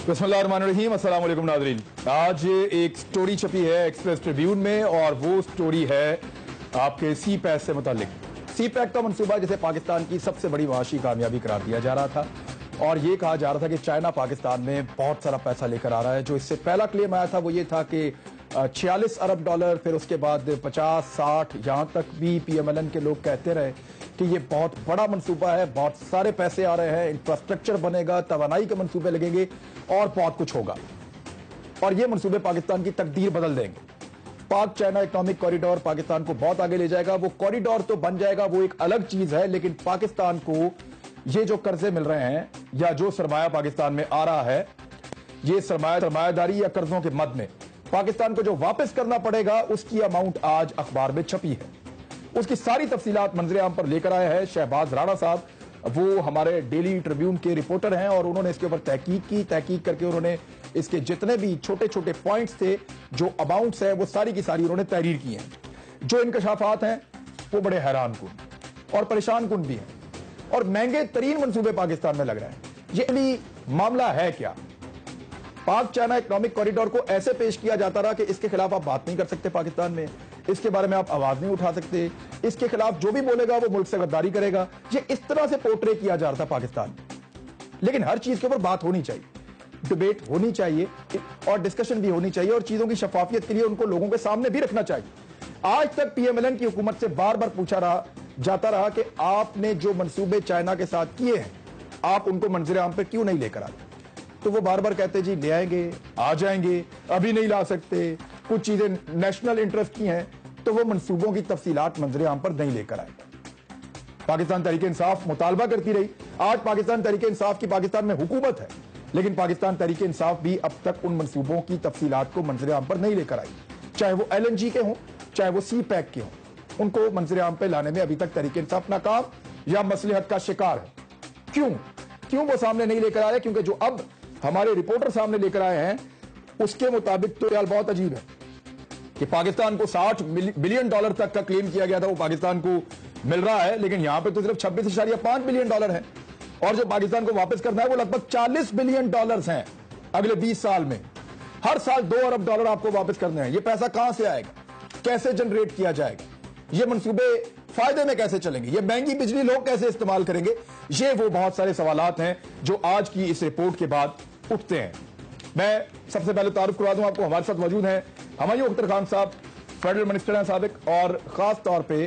बिस्मिल्लाहिर्रहमानिर्रहीम। अस्सलाम वालेकुम नाज़रीन। आज एक स्टोरी छपी है एक्सप्रेस ट्रिब्यून में और वो स्टोरी है आपके सी पैक से मुतालिक। सी पैक का मंसूबा जिसे पाकिस्तान की सबसे बड़ी माशी कामयाबी करार दिया जा रहा था और ये कहा जा रहा था कि चाइना पाकिस्तान में बहुत सारा पैसा लेकर आ रहा है। जो इससे पहला क्लेम आया था वो ये था कि 46 अरब डॉलर, फिर उसके बाद 50-60, यहाँ तक भी PMLN के लोग कहते रहे कि ये बहुत बड़ा मंसूबा है, बहुत सारे पैसे आ रहे हैं, इंफ्रास्ट्रक्चर बनेगा, तवानाई के मंसूबे लगेंगे और बहुत कुछ होगा और ये मंसूबे पाकिस्तान की तकदीर बदल देंगे। पाक चाइना इकोनॉमिक कॉरिडोर पाकिस्तान को बहुत आगे ले जाएगा। वो कॉरिडोर तो बन जाएगा, वो एक अलग चीज है, लेकिन पाकिस्तान को ये जो कर्जे मिल रहे हैं या जो सरमाया पाकिस्तान में आ रहा है, ये सरमायादारी या कर्जों के मद में पाकिस्तान को जो वापस करना पड़ेगा उसकी अमाउंट आज अखबार में छपी है। उसकी सारी तफसीलात मंजरे आम पर लेकर आए हैं शहबाज राणा साहब। वो हमारे डेली ट्रिब्यून के रिपोर्टर हैं और उन्होंने इसके ऊपर तहकीक करके उन्होंने इसके जितने भी छोटे छोटे पॉइंट्स थे, जो अमाउंट्स है, वो सारी की सारी उन्होंने तहरीर की हैं। जो इंकशाफात हैं वो बड़े हैरान कुन और परेशान कुन भी हैं और महंगे तरीन मंसूबे पाकिस्तान में लग रहे हैं। ये भी मामला है क्या? पाक चाइना इकोनॉमिक कॉरिडोर को ऐसे पेश किया जाता रहा कि इसके खिलाफ आप बात नहीं कर सकते पाकिस्तान में, इसके बारे में आप आवाज नहीं उठा सकते, इसके खिलाफ जो भी बोलेगा वो मुल्क से गद्दारी करेगा। ये इस तरह से पोर्ट्रे किया जा रहा था पाकिस्तान में। लेकिन हर चीज के ऊपर बात होनी चाहिए, डिबेट होनी चाहिए और डिस्कशन भी होनी चाहिए और चीजों की शफाफियत के लिए उनको लोगों के सामने भी रखना चाहिए। आज तक PMLN की हुकूमत से बार बार पूछा जाता रहा कि आपने जो मंसूबे चाइना के साथ किए हैं आप उनको मंजर आम पे क्यों नहीं लेकर आते? तो वो बार बार कहते जी ले आएंगे, आ जाएंगे, अभी नहीं ला सकते, कुछ चीजें नेशनल इंटरेस्ट की हैं, तो वो मंसूबों की तफसीलात मंजर आम पर नहीं लेकर आए। पाकिस्तान तहरीक इंसाफ मुतालबा करती रही। आज पाकिस्तान तहरीक इंसाफ की पाकिस्तान में हुकूमत है, लेकिन पाकिस्तान तहरीक इंसाफ भी अब तक उन मंसूबों की तफसीलात को मंजर आम पर नहीं लेकर आई। चाहे वो LNG के हों, चाहे वो सी पैक के हों, उनको मंजर आम पर लाने में अभी तक तहरीक इंसाफ नाकाम या मसलहत का शिकार है। क्यों वो सामने नहीं लेकर आ रहे? क्योंकि जो अब हमारे रिपोर्टर सामने लेकर आए हैं उसके मुताबिक तो यार बहुत अजीब है कि पाकिस्तान को 60 बिलियन डॉलर तक का क्लेम किया गया था, वो पाकिस्तान को मिल रहा है, लेकिन यहां पे तो सिर्फ 26.5 बिलियन डॉलर है और जो पाकिस्तान को वापस करना है वो लगभग 40 बिलियन डॉलर्स हैं अगले 20 साल में। हर साल 2 अरब डॉलर आपको वापस करने हैं। ये पैसा कहां से आएगा, कैसे जनरेट किया जाएगा, ये मंसूबे फायदे में कैसे चलेंगे, ये महंगी बिजली लोग कैसे इस्तेमाल करेंगे? ये वो बहुत सारे सवालात हैं जो आज की इस रिपोर्ट के बाद उठते हैं। मैं सबसे पहले तारुफ करवा दूं आपको, हमारे साथ मौजूद हैं हुमायूं अख्तर खान साहब, फेडरल मिनिस्टर हैं साबिक और खास तौर पे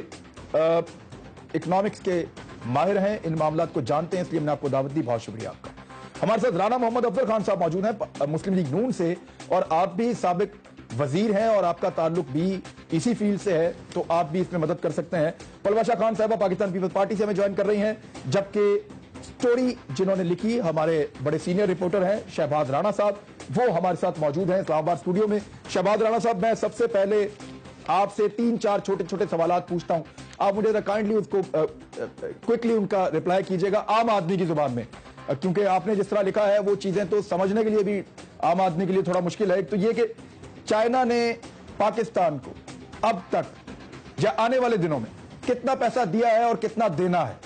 इकोनॉमिक्स के माहिर हैं, इन मामलात को जानते हैं, इसलिए हमने आपको दावत दी, बहुत शुक्रिया आपका। हमारे साथ राना मोहम्मद अफजल खान साहब मौजूद हैं मुस्लिम लीग नून से और आप भी साबिक वजीर हैं और आपका ताल्लुक भी इसी फील्ड से है, तो आप भी इसमें मदद कर सकते हैं। पलवाशा खान साहबा पाकिस्तान पीपल्स पार्टी से हमें ज्वाइन कर रही हैं, जबकि स्टोरी जिन्होंने लिखी हमारे बड़े सीनियर रिपोर्टर हैं शहबाज राणा साहब, वो हमारे साथ मौजूद हैं इस्लामाबाद स्टूडियो में। शहबाज राणा साहब, मैं सबसे पहले आपसे 3-4 छोटे छोटे सवालात पूछता हूं, आप मुझे काइंडली उसको क्विकली उनका रिप्लाई कीजिएगा आम आदमी की जुबान में, क्योंकि आपने जिस तरह लिखा है वो चीजें तो समझने के लिए भी आम आदमी के लिए थोड़ा मुश्किल है। तो ये कि चाइना ने पाकिस्तान को अब तक या आने वाले दिनों में कितना पैसा दिया है और कितना देना है?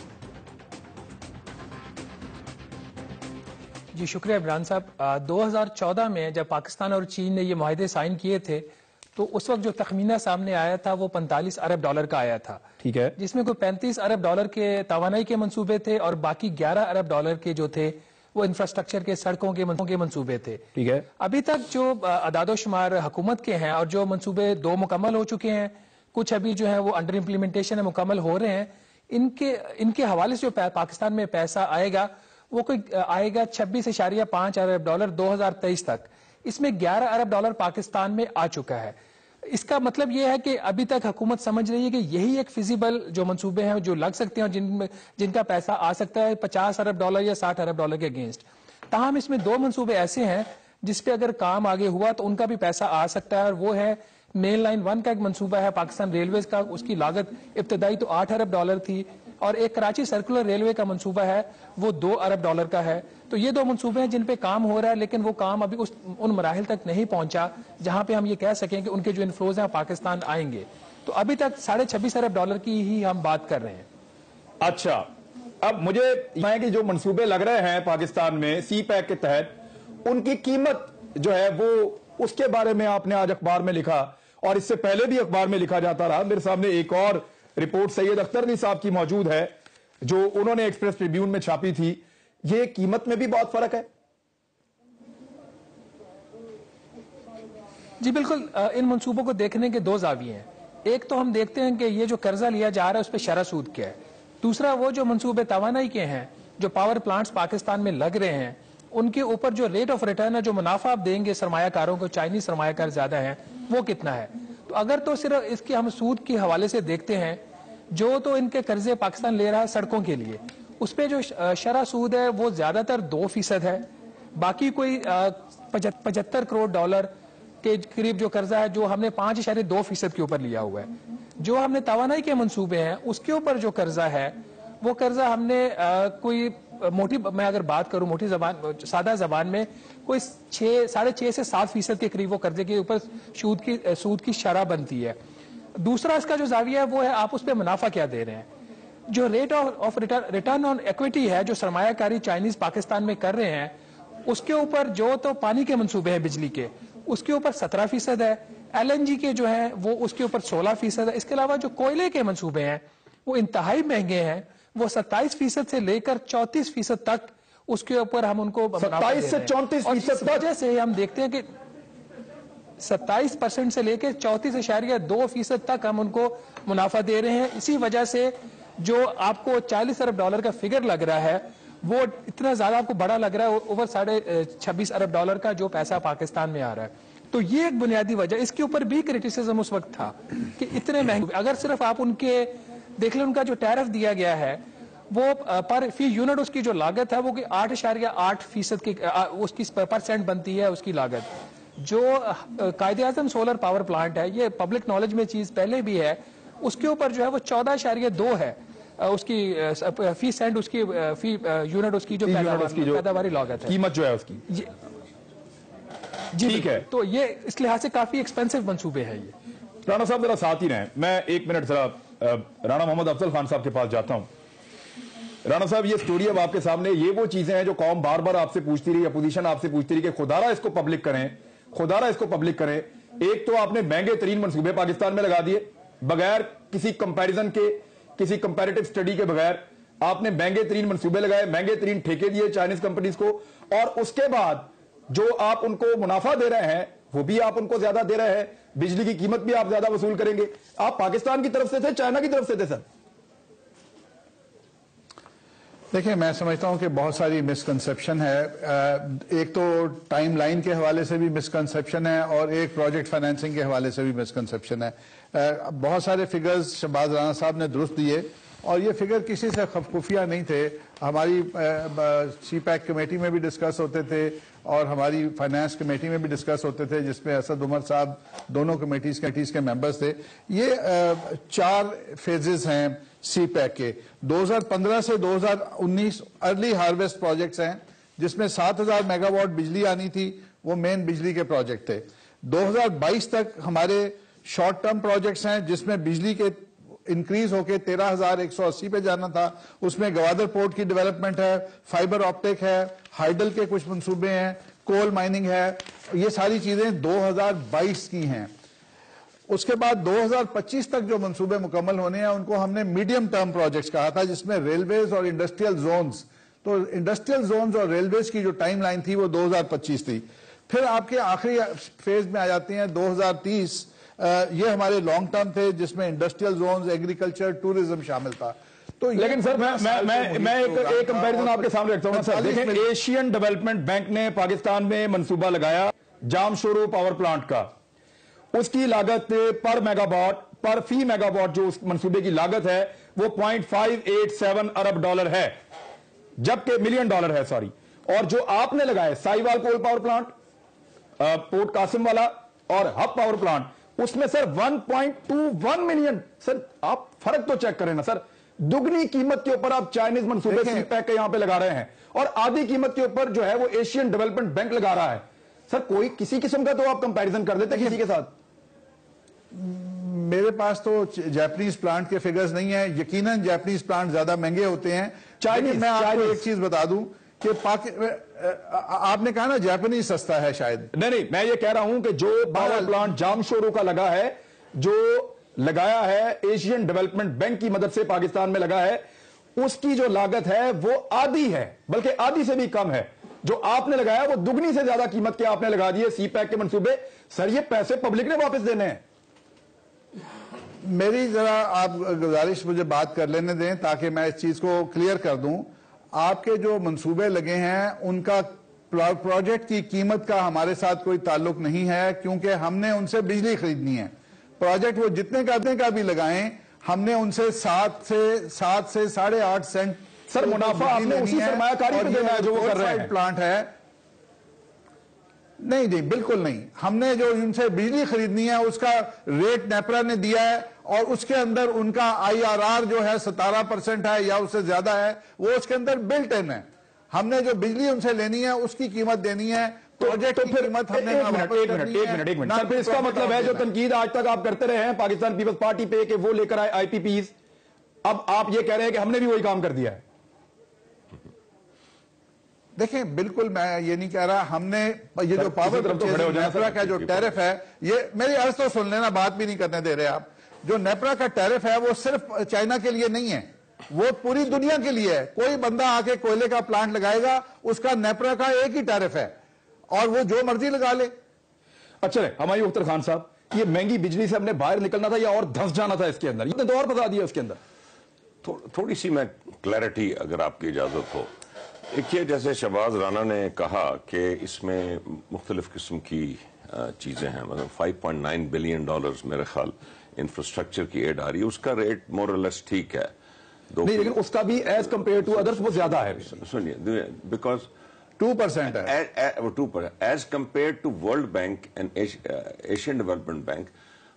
जी शुक्रिया इमरान साहब। 2014 में जब पाकिस्तान और चीन ने ये मुआहदे साइन किए थे तो उस वक्त जो तखमीना सामने आया था वो 45 अरब डॉलर का आया था, ठीक है, जिसमें कोई 35 अरब डॉलर के तवानाई के मंसूबे थे और बाकी 11 अरब डॉलर के जो थे वो इंफ्रास्ट्रक्चर के, सड़कों के मंसूबे थे। ठीक है, अभी तक जो अदादोशुमार हुकूमत के हैं और जो मंसूबे 2 मुकम्मल हो चुके हैं, कुछ अभी जो है वो अंडर इम्प्लीमेंटेशन है, मुकम्मल हो रहे हैं, इनके हवाले से जो पाकिस्तान में पैसा आएगा वो कोई आएगा 26.5 अरब डॉलर 2023 तक। इसमें 11 अरब डॉलर पाकिस्तान में आ चुका है। इसका मतलब यह है कि अभी तक हुकूमत समझ रही है कि यही एक फिजिबल जो मंसूबे हैं जो लग सकते हैं, जिनका पैसा आ सकता है 50 अरब डॉलर या 60 अरब डॉलर के अगेंस्ट। ताहम इसमें 2 मंसूबे ऐसे हैं जिसपे अगर काम आगे हुआ तो उनका भी पैसा आ सकता है और वो है मेन लाइन 1 का एक मंसूबा है पाकिस्तान रेलवेज का, उसकी लागत इब्तदाई तो 8 अरब डॉलर थी, और एक कराची सर्कुलर रेलवे का मंसूबा है वो 2 अरब डॉलर का है। तो ये 2 मंसूबे हैं जिन पे काम हो रहा है, लेकिन वो काम अभी उन मराहिल तक नहीं पहुंचा जहां पे हम ये कह सकें कि उनके जो इनफ्लोज हैं पाकिस्तान आएंगे। तो अभी तक 26.5 अरब डॉलर की ही हम बात कर रहे हैं। अच्छा, अब मुझे कि जो मंसूबे लग रहे हैं पाकिस्तान में सी पैक के तहत, उनकी कीमत जो है वो, उसके बारे में आपने आज अखबार में लिखा और इससे पहले भी अखबार में लिखा जाता रहा। मेरे सामने एक और रिपोर्ट सैयद अख्तर साहब की मौजूद है जो उन्होंने एक्सप्रेस ट्रिब्यून में छापी थी। ये कीमत में भी बहुत फर्क है। जी बिल्कुल, इन मंसूबों को देखने के दो जाविये हैं। एक तो हम देखते हैं कि ये जो कर्जा लिया जा रहा है उस पर शरह सूद क्या है। दूसरा वो जो मंसूबे तवानाई के हैं, जो पावर प्लांट्स पाकिस्तान में लग रहे हैं, उनके ऊपर जो रेट ऑफ रिटर्न है, जो मुनाफा आप देंगे सरमायाकारों को, चाइनीज सरमायाकार ज्यादा है, वो कितना है। तो अगर तो सिर्फ इसके हम सूद के हवाले से देखते हैं, जो तो इनके कर्जे पाकिस्तान ले रहा है सड़कों के लिए, उस पर जो शरह सूद है वो ज्यादातर 2% है। बाकी कोई 75 करोड़ डॉलर के करीब जो कर्जा है, जो हमने 5.2% के ऊपर लिया हुआ है। जो हमने तवानाई के मंसूबे हैं उसके ऊपर जो कर्जा है, वो कर्जा हमने कोई मोटी, मैं अगर बात करूं मोटी जबान, सादा जबान में, कोई 6.5 से 7% के करीब वो कर्जे के ऊपर सूद की शरह बनती है। दूसरा इसका जो जाविया है वो है आप उस पर मुनाफा क्या दे रहे हैं। जो rate of return on equity है, जो सरमायाकारी चाइनीज पाकिस्तान में कर रहे हैं, उसके ऊपर जो तो पानी के मंसूबे हैं बिजली के, उसके ऊपर 17% है। LNG के जो है वो उसके ऊपर 16% है। इसके अलावा जो कोयले के मंसूबे हैं वो इंतहाई महंगे हैं, वो 27% से लेकर 34% तक उसके ऊपर हम उनको 27 से 34% वजह से हम देखते हैं कि 27% से लेकर 34.2% तक हम उनको मुनाफा दे रहे हैं। इसी वजह से जो आपको 40 अरब डॉलर का फिगर लग रहा है वो इतना ज्यादा आपको बड़ा लग रहा है, ओवर 26.5 अरब डॉलर का जो पैसा पाकिस्तान में आ रहा है। तो ये एक बुनियादी वजह, इसके ऊपर भी क्रिटिसिज्म उस वक्त था कि इतने महंगे। अगर सिर्फ आप उनके देख लें, उनका जो टैरिफ दिया गया है वो पर फी यूनिट उसकी जो लागत है वो 8.8% की उसकी परसेंट बनती है उसकी लागत। जो कायदे आज़म सोलर पावर प्लांट है, ये पब्लिक नॉलेज में चीज पहले भी है, उसके ऊपर जो है वो 14.2 है उसकी फी सेंट, उसकी फी यूनिट उसकी जो पैदावारी लागत है, कीमत जो है उसकी। जी ठीक है। तो ये इस लिहाज से काफी एक्सपेंसिव मंसूबे हैं ये। राणा साहब जरा साथ ही रहें, मैं एक मिनट जरा राणा मोहम्मद अफजल खान साहब के पास जाता हूं। राणा साहब, ये स्टोरी अब आपके सामने, ये वो चीजें हैं जो कौम बार बार आपसे पूछती रही, अपोजिशन आपसे पूछती रही कि खुदारा इसको पब्लिक करें, खुदारा इसको पब्लिक करें। एक तो आपने महंगे तरीन मंसूबे पाकिस्तान में लगा दिए बगैर किसी कंपैरिजन के, किसी कंपैरेटिव स्टडी के बगैर आपने महंगे तरीन मंसूबे लगाए, महंगे तरीन ठेके दिए चाइनीज कंपनीज को, और उसके बाद जो आप उनको मुनाफा दे रहे हैं वो भी आप उनको ज्यादा दे रहे हैं, बिजली की कीमत भी आप ज्यादा वसूल करेंगे। आप पाकिस्तान की तरफ से थे, चाइना की तरफ से थे सर? देखिए, मैं समझता हूं कि बहुत सारी मिसकंसेप्शन है। एक तो टाइम लाइन के हवाले से भी मिसकंसेप्शन है और एक प्रोजेक्ट फाइनेंसिंग के हवाले से भी मिसकंसेप्शन है। बहुत सारे फिगर्स शहबाज राणा साहब ने दुरुस्त दिए और ये फिगर किसी से खुफिया नहीं थे। हमारी CPAC कमेटी में भी डिस्कस होते थे और हमारी फाइनेंस कमेटी में भी डिस्कस होते थे, जिसमें असद उमर साहब दोनों कमेटीज के मेंबर्स थे। ये 4 फेजेस हैं CPAC के। 2015 से 2019 अर्ली हार्वेस्ट प्रोजेक्ट्स हैं, जिसमें 7000 मेगावाट बिजली आनी थी, वो मेन बिजली के प्रोजेक्ट थे। 2022 तक हमारे शॉर्ट टर्म प्रोजेक्ट्स हैं, जिसमें बिजली के इंक्रीज होके 13,180 पे जाना था। उसमें गवादर पोर्ट की डेवलपमेंट है, फाइबर ऑप्टिक है, हाइडल के कुछ मंसूबे हैं, कोल माइनिंग है। ये सारी चीजें 2022 की हैं। उसके बाद 2025 तक जो मंसूबे मुकम्मल होने हैं उनको हमने मीडियम टर्म प्रोजेक्ट्स कहा था, जिसमें रेलवेज और इंडस्ट्रियल जोन्स, तो इंडस्ट्रियल जोन्स और रेलवेज की जो टाइम लाइन थी वो 2025 थी। फिर आपके आखिरी फेज में आ जाती हैं 2030, ये हमारे लॉन्ग टर्म थे, जिसमें इंडस्ट्रियल जोन्स, एग्रीकल्चर, टूरिज्म शामिल था। तो लेकिन सर मैं एक कंपैरिजन आपके सामने रखता हूं सर। देखें, एशियन डेवलपमेंट बैंक ने पाकिस्तान में मंसूबा लगाया जामशोरो पावर प्लांट का, उसकी लागत पर मेगावाट, पर फी मेगावाट जो उस मंसूबे की लागत है वो 0.587 अरब डॉलर है, जबकि मिलियन डॉलर है, सॉरी। और जो आपने लगाए Sahiwal coal power plant, port Qasim वाला और हब पावर प्लांट, उसमें सर 1.21 मिलियन। सर आप फर्क तो चेक करें ना सर, दुगनी कीमत के ऊपर आप चाइनीज मंसूबे CPAC के यहां पे लगा रहे हैं और आधी कीमत के ऊपर जो है वो एशियन डेवलपमेंट बैंक लगा रहा है। सर कोई किसी किस्म का तो आप कंपैरिजन कर लेते किसी के साथ। मेरे पास तो जापानीज प्लांट के फिगर्स नहीं है, यकीनन जापानीज प्लांट ज्यादा महंगे होते हैं। चाइनीज, मैं आपको एक चीज बता दूं कि آپ نے کہا نا جاپنیز سستا ہے شاید. نہیں میں یہ کہہ رہا ہوں کہ جو پاور پلانٹ جامشورو کا لگا ہے, جو لگایا ہے ایشین ڈیولپمنٹ بینک کی مدد سے پاکستان میں لگا ہے, اس کی جو لاگت ہے وہ آدھی ہے, بلکہ آدھی سے بھی کم ہے. جو آپ نے لگایا وہ دگنی سے زیادہ قیمت کے آپ نے لگا دیے سی پیک کے منصوبے. سر یہ پیسے پبلک نے واپس دینے ہیں. میری ذرا آپ گزارش مجھے بات کر لینے دیں تاکہ میں اس چیز کو کلیئر کر دوں. آپ کے جو منصوبے لگے ہیں ان کا پروجیکٹ کی قیمت کا ہمارے ساتھ کوئی تعلق نہیں ہے, کیونکہ ہم نے ان سے بجلی خریدنی ہے. پروجیکٹ وہ جتنے کا بھی لگائیں, ہم نے ان سے 7 سے 8.5 سینٹ سر منافع آپ نے اسی سرمایہ کاری پہ دینا ہے جو وہ کر رہے ہیں. پلانٹ ہے نہیں جی بالکل نہیں. ہم نے جو ان سے بجلی خریدنی ہے اس کا ریٹ نیپرا نے دیا ہے, اور اس کے اندر ان کا IRR جو ہے 17% ہے یا اس سے زیادہ ہے, وہ اس کے اندر بلٹ ان ہے. ہم نے جو بجلی ان سے لینی ہے اس کی قیمت دینی ہے. پروجیکٹ کی قیمت ہم نے ایک منٹ سر, پھر اس کا مطلب ہے جو تنقید آج تک آپ کرتے رہے ہیں پاکستان پیپلز پارٹی پہ کہ وہ لے کر آئے IPPs, اب آپ یہ کہہ رہے ہیں کہ ہم نے بھی وہی کام کر دیا ہے. دیکھیں بالکل میں یہ نہیں کہہ رہا. ہم نے یہ جو پاور نیپرا کا جو ٹیرف ہے, یہ میری عرض تو سن لینا, بات بھی نہیں کرنے دے رہے آپ. جو نیپرا کا ٹیرف ہے وہ صرف چائنا کے لیے نہیں ہے, وہ پوری دنیا کے لیے ہے. کوئی بندہ آ کے کوئلے کا پلانٹ لگائے گا, اس کا نیپرا کا ایک ہی ٹیرف ہے, اور وہ جو مرضی لگا لے. اچھا ہماری اختر خان صاحب, یہ مہنگی بجلی سے ہم نے باہر نکلنا تھا یا اور دھنس جانا تھا اس کے اندر؟ یہ تو اور بتا دیا اس کے اندر. تھوڑی سی میں کلیئرٹی اگر آپ کی اجازت ہو. دیکھیے جیسے شہباز رانا نے کہا کہ اس میں مختلف قسم کی چیزیں ہیں, مطلب $5.9 بلین میرے خیال انفراسٹرکچر کی ایڈ آ رہی ہے. اس کا ریٹ مور اور لیس ٹھیک ہے, نہیں لیکن اس کا بھی ایز کمپیئر ٹو ادرس وہ زیادہ ہے. سنیے, بیکاز 2% ہے, 2% as compare to world bank and Asian development bank.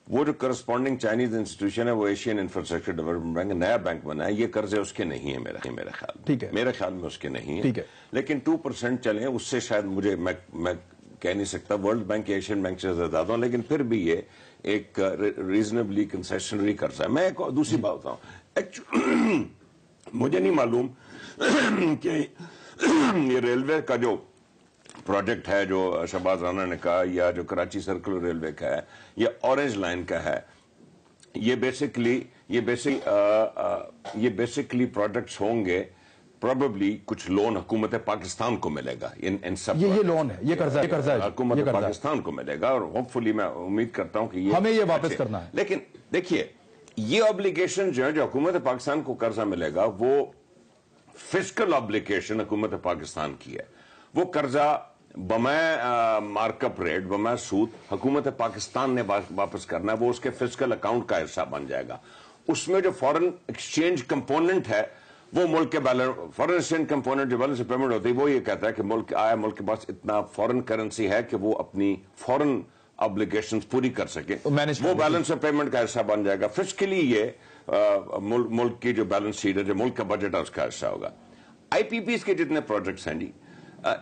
وہ جو کرسپونڈنگ چائنیز انسٹیٹیوشن ہے وہ ایشین انفراسٹرکچر ڈیولپمنٹ بینک, نیا بینک بنا ہے, یہ قرضے اس کے نہیں ہیں میرے خیال. ٹھیک ہے, میرے خیال میں اس کے نہیں ٹھیک ہے, لیکن 2% چلیں, اس سے شاید میں کہہ نہیں سکتا ورلڈ بینک یا ایشین بینک سے زیادہ ہوں, لیکن پھر بھی یہ ایک ریزنیبلی کنسیشنری قرضہ ہے. میں ایک دوسری بات بتاؤں, مجھے نہیں معلوم کہ یہ ریلوے کا جو پروجیکٹ ہے جو شہباز رانا نے کہا, یا جو کراچی سرکل ریلوے کا ہے, یا اورنج لائن کا ہے, یہ بیسکلی پروجیکٹس ہوں گے. پروبیبلی کچھ لون حکومت پاکستان کو ملے گا ان سب, یہ لون ہے, یہ قرضہ ہے حکومت پاکستان کو ملے گا, اور ہوپ فلی میں امید کرتا ہوں کہ ہمیں یہ واپس کرنا ہے. لیکن دیکھیے یہ obligation جو ہے, جو حکومت پاکستان کو قرضہ ملے گا, وہ فسکل obligation حکومت پاکستان کی ہے. وہ قرضہ بمائے مارک اپ ریٹ, بمائے سود حکومت پاکستان نے واپس کرنا ہے. وہ اس کے فسکل اکاؤنٹ کا حصہ بن جائے گا. اس میں جو فورن ایکسچینج کمپوننٹ ہے وہ ملک کے فورن ایکسچینج کمپوننٹ جو بیلنس پیمنٹ ہوتی ہے, وہ یہ کہتا ہے کہ ملک کے پاس اتنا فورن کرنسی ہے کہ وہ اپنی فورن ابلیگیشنز پوری کر سکے, وہ بیلنس آف پیمنٹ کا حصہ بن جائے گا. فسکلی یہ ملک کی جو بیلنس شیٹ ہے, جو ملک کا بجٹ ہے, اس کا حصہ ہوگا. IPPs کے جتنے پروجیکٹس ہیں جی,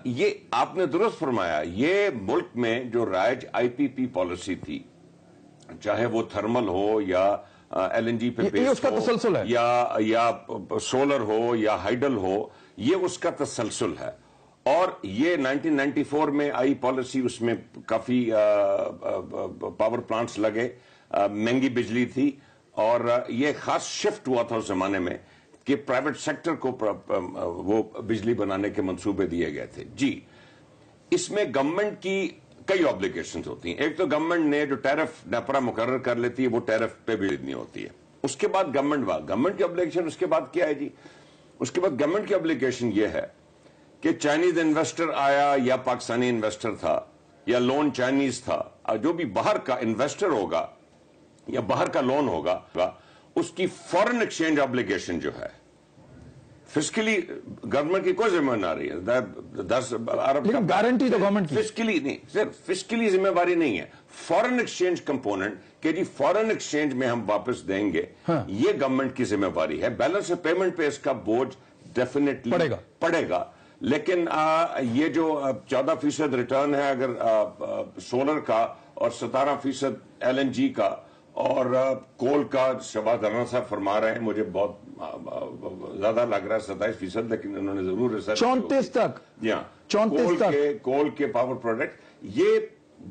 یہ آپ نے درست فرمایا, یہ ملک میں جو رائج IPP پالیسی تھی, چاہے وہ تھرمل ہو یا LNG پہ بیس ہو, یا سولر ہو یا ہائیڈل ہو, یہ اس کا تسلسل ہے. اور یہ 1994 میں آئی پالیسی, اس میں کافی پاور پلانٹس لگے, مہنگی بجلی تھی, اور یہ خاص شفٹ ہوا تھا اس زمانے میں کہ پرائیویٹ سیکٹر کو وہ بجلی بنانے کے منصوبے دیے گئے تھے. جی اس میں گورنمنٹ کی کئی آبلیگیشنز ہوتی ہیں. ایک تو گورنمنٹ نے جو ٹیرف نیپرا مقرر کر لیتی ہے, وہ ٹیرف پہ بھی دینی ہوتی ہے. اس کے بعد گورنمنٹ کی آبلیگیشن, اس کے بعد کیا ہے جی, اس کے بعد گورنمنٹ کی آبلیگیشن یہ ہے کہ چائنیز انویسٹر آیا یا پاکستانی انویسٹر تھا یا لون چائنیز تھا, جو بھی باہر کا انویسٹر ہوگا یا باہر کا لون ہوگا, اس کی فورن ایکسچینج آبلیگیشن جو ہے فسکلی گورنمنٹ کی کوئی ذمہ نہ رہی ہے. 10 ارب لیکن گارنٹی تو گورنمنٹ کی, فسکلی نہیں, صرف فسکلی ذمہ داری نہیں ہے, فورن ایکسچینج کمپوننٹ کہ جی فورن ایکسچینج میں ہم واپس دیں گے, یہ گورنمنٹ کی ذمہ داری ہے. بیلنس آف پیمنٹ پہ اس کا بوجھ ڈیفینیٹلی پڑے گا. لیکن یہ جو 14% ریٹرن ہے اگر سولر کا, اور 17% LNG کا, اور کول کا شہباز رانا صاحب فرما رہے ہیں, مجھے بہت زیادہ لگ رہا ہے 27%, لیکن انہوں نے ضرور ریسرچ 34 تک. جی ہاں, 34 تک کول کے پاور پروڈکٹ, یہ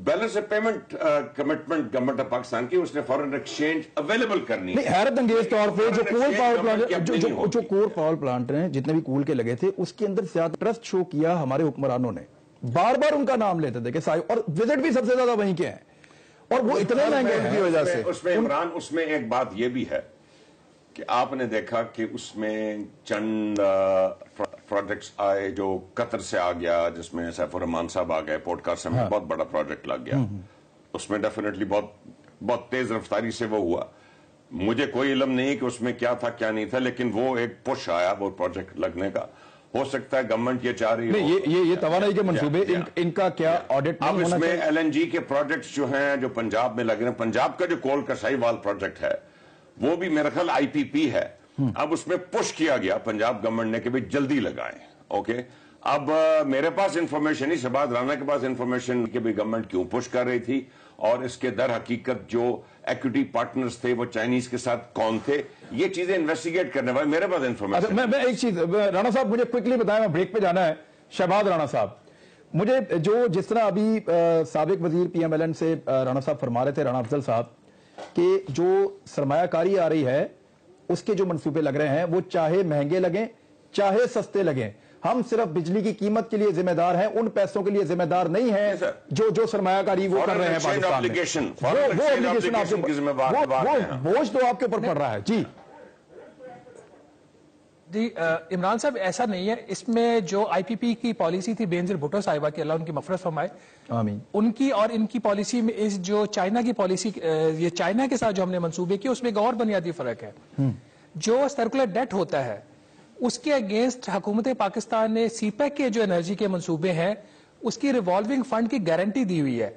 balance payment commitment government of Pakistan کی, اس نے فارن ایکسچینج اویلیبل کرنی نہیں, حیرت انگیز طور پہ جو کول پاور پلانٹ جو کول پاور پلانٹ ہیں جتنے بھی کول کے لگے تھے, اس کے اندر زیادہ ٹرسٹ شو کیا ہمارے حکمرانوں نے, بار بار ان کا نام لیتے تھے کہ اور وزٹ بھی سب سے زیادہ وہیں کے ہیں, اور وہ اتنے مہنگے ہیں کی وجہ سے. اس میں عمران, اس میں ایک بات یہ بھی ہے کہ آپ نے دیکھا کہ اس میں چند پروجیکٹس آئے جو قطر سے آ گیا, جس میں سیف الرحمان صاحب آ گئے, پورٹ قاسم میں بہت بڑا پروجیکٹ لگ گیا, اس میں ڈیفینیٹلی بہت تیز رفتاری سے وہ ہوا. مجھے کوئی علم نہیں کہ اس میں کیا تھا کیا نہیں تھا, لیکن وہ ایک پش آیا وہ پروجیکٹ لگنے کا. ہو سکتا ہے گورنمنٹ یہ چاہ رہی ہے یہ توانائی کے منصوبے ان کا کیا آڈٹ اب نہیں اس ہونا میں چاہیے؟ ایل این جی کے پروجیکٹس جو ہیں جو پنجاب میں لگ رہے ہیں, پنجاب کا جو کول کا سائی وال پروجیکٹ ہے وہ بھی میرا خیال آئی پی پی ہے. اب اس میں پش کیا گیا پنجاب گورنمنٹ نے کہ بھی جلدی لگائیں. اوکے, اب میرے پاس انفارمیشن نہیں, شہباز رانا کے پاس انفارمیشن کہ بھی گورنمنٹ کیوں پش کر رہی تھی, اور اس کے در حقیقت جو ایکوٹی پارٹنرز تھے وہ چائنیز کے ساتھ کون تھے, یہ چیزیں انویسٹیگیٹ کرنے والے میرے پاس انفارمیشن. میں ایک چیز, رانا صاحب مجھے کوئکلی بتائیں, میں بریک پہ جانا ہے. شہباز رانا صاحب, مجھے جس طرح ابھی سابق وزیر پی ایم ایل این سے رانا صاحب فرما رہے تھے, رانا افضل صاحب, کہ جو سرمایہ کاری آ رہی ہے اس کے جو منصوبے لگ رہے ہیں وہ چاہے مہنگے لگیں چاہے سستے لگیں, ہم صرف بجلی کی قیمت کے لیے ذمہ دار ہیں, ان پیسوں کے لیے ذمہ دار نہیں ہیں جو سرمایہ کاری وہ کر رہے ہیں پاکستان میں. وہ بوجھ تو آپ کے اوپر پڑ رہا ہے. جی عمران صاحب, ایسا نہیں ہے. اس میں جو آئی پی پی کی پالیسی تھی بینظیر بھٹو صاحبہ کی, اللہ ان کی مغفرت فرمائے, آمین, ان کی اور ان کی پالیسی میں اس جو چائنا کی پالیسی, یہ چائنا کے ساتھ جو ہم نے منصوبے کیے اس میں ایک اور بنیادی فرق ہے. جو سرکولر ڈیٹ ہوتا ہے اس کے اگینسٹ حکومت پاکستان نے سی پیک کے جو انرجی کے منصوبے ہیں اس کی ریوالونگ فنڈ کی گارنٹی دی ہوئی ہے.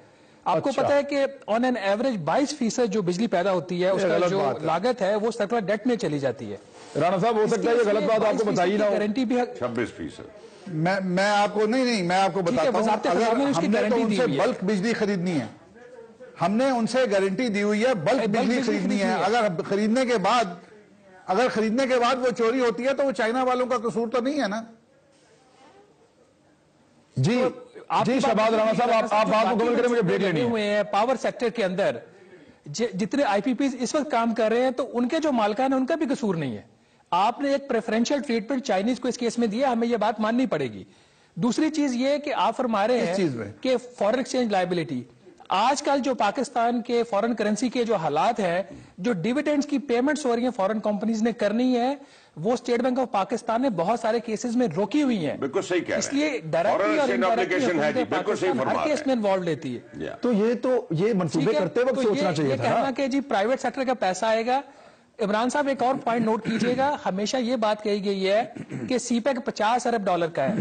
آپ کو پتا ہے کہ آن این ایوریج 22% جو بجلی پیدا ہوتی ہے اس کا جو لاگت ہے وہ سرکولر ڈیٹ میں چلی جاتی ہے. رانا صاحب ہو سکتا ہے یہ غلط بات آپ کو بتائی نہ ہو, گارنٹی بھی 26%. میں آپ کو نہیں میں آپ کو بتاتا ہوں, اگر ہم نے تو ان سے بلک بجلی خریدنی ہے, ہم نے ان سے گارنٹی دی ہوئی ہے بلک بجلی خریدنی ہے. اگر خریدنے کے بعد وہ چوری ہوتی ہے تو وہ چائنا والوں کا قصور تو نہیں ہے نا. جی شہباز رانا صاحب, آپ بات مکمل کریں, مجھے بریک لینی ہے. پاور سیکٹر کے اندر جتنے آئی پی پیز اس وقت کام کر رہے ہیں تو ان کے جو مالکان ہیں ان کا بھی قصور نہیں ہے. آپ نے ایک پریفرنشل ٹریٹمنٹ چائنیز کو اس کیس میں دیا, ہمیں یہ بات ماننی پڑے گی. دوسری چیز یہ کہ آپ فرما رہے ہیں کہ فورن ایکسچینج لائبلٹی, آج کل جو پاکستان کے فورن کرنسی کے جو حالات ہیں, جو ڈیویڈنڈز کی پیمنٹس ہو رہی ہیں فورن کمپنیز نے کرنی ہے, وہ اسٹیٹ بینک آف پاکستان نے بہت سارے کیسز میں روکی ہوئی ہیں. بالکل صحیح کہہ رہے ہیں, اس لیے ڈائریکٹلی اور انڈائریکٹلی بالکل صحیح فرما رہے ہیں, ہر کیس میں انوالو لیتی ہے. تو یہ منصوبے کرتے وقت سوچنا چاہیے تھا. کہنا کہ جی پرائیویٹ سیکٹر کا پیسہ آئے گا. عمران صاحب ایک اور پوائنٹ نوٹ کیجئے گا, ہمیشہ یہ بات کہی گئی ہے کہ سی پیک $50 ارب کا ہے.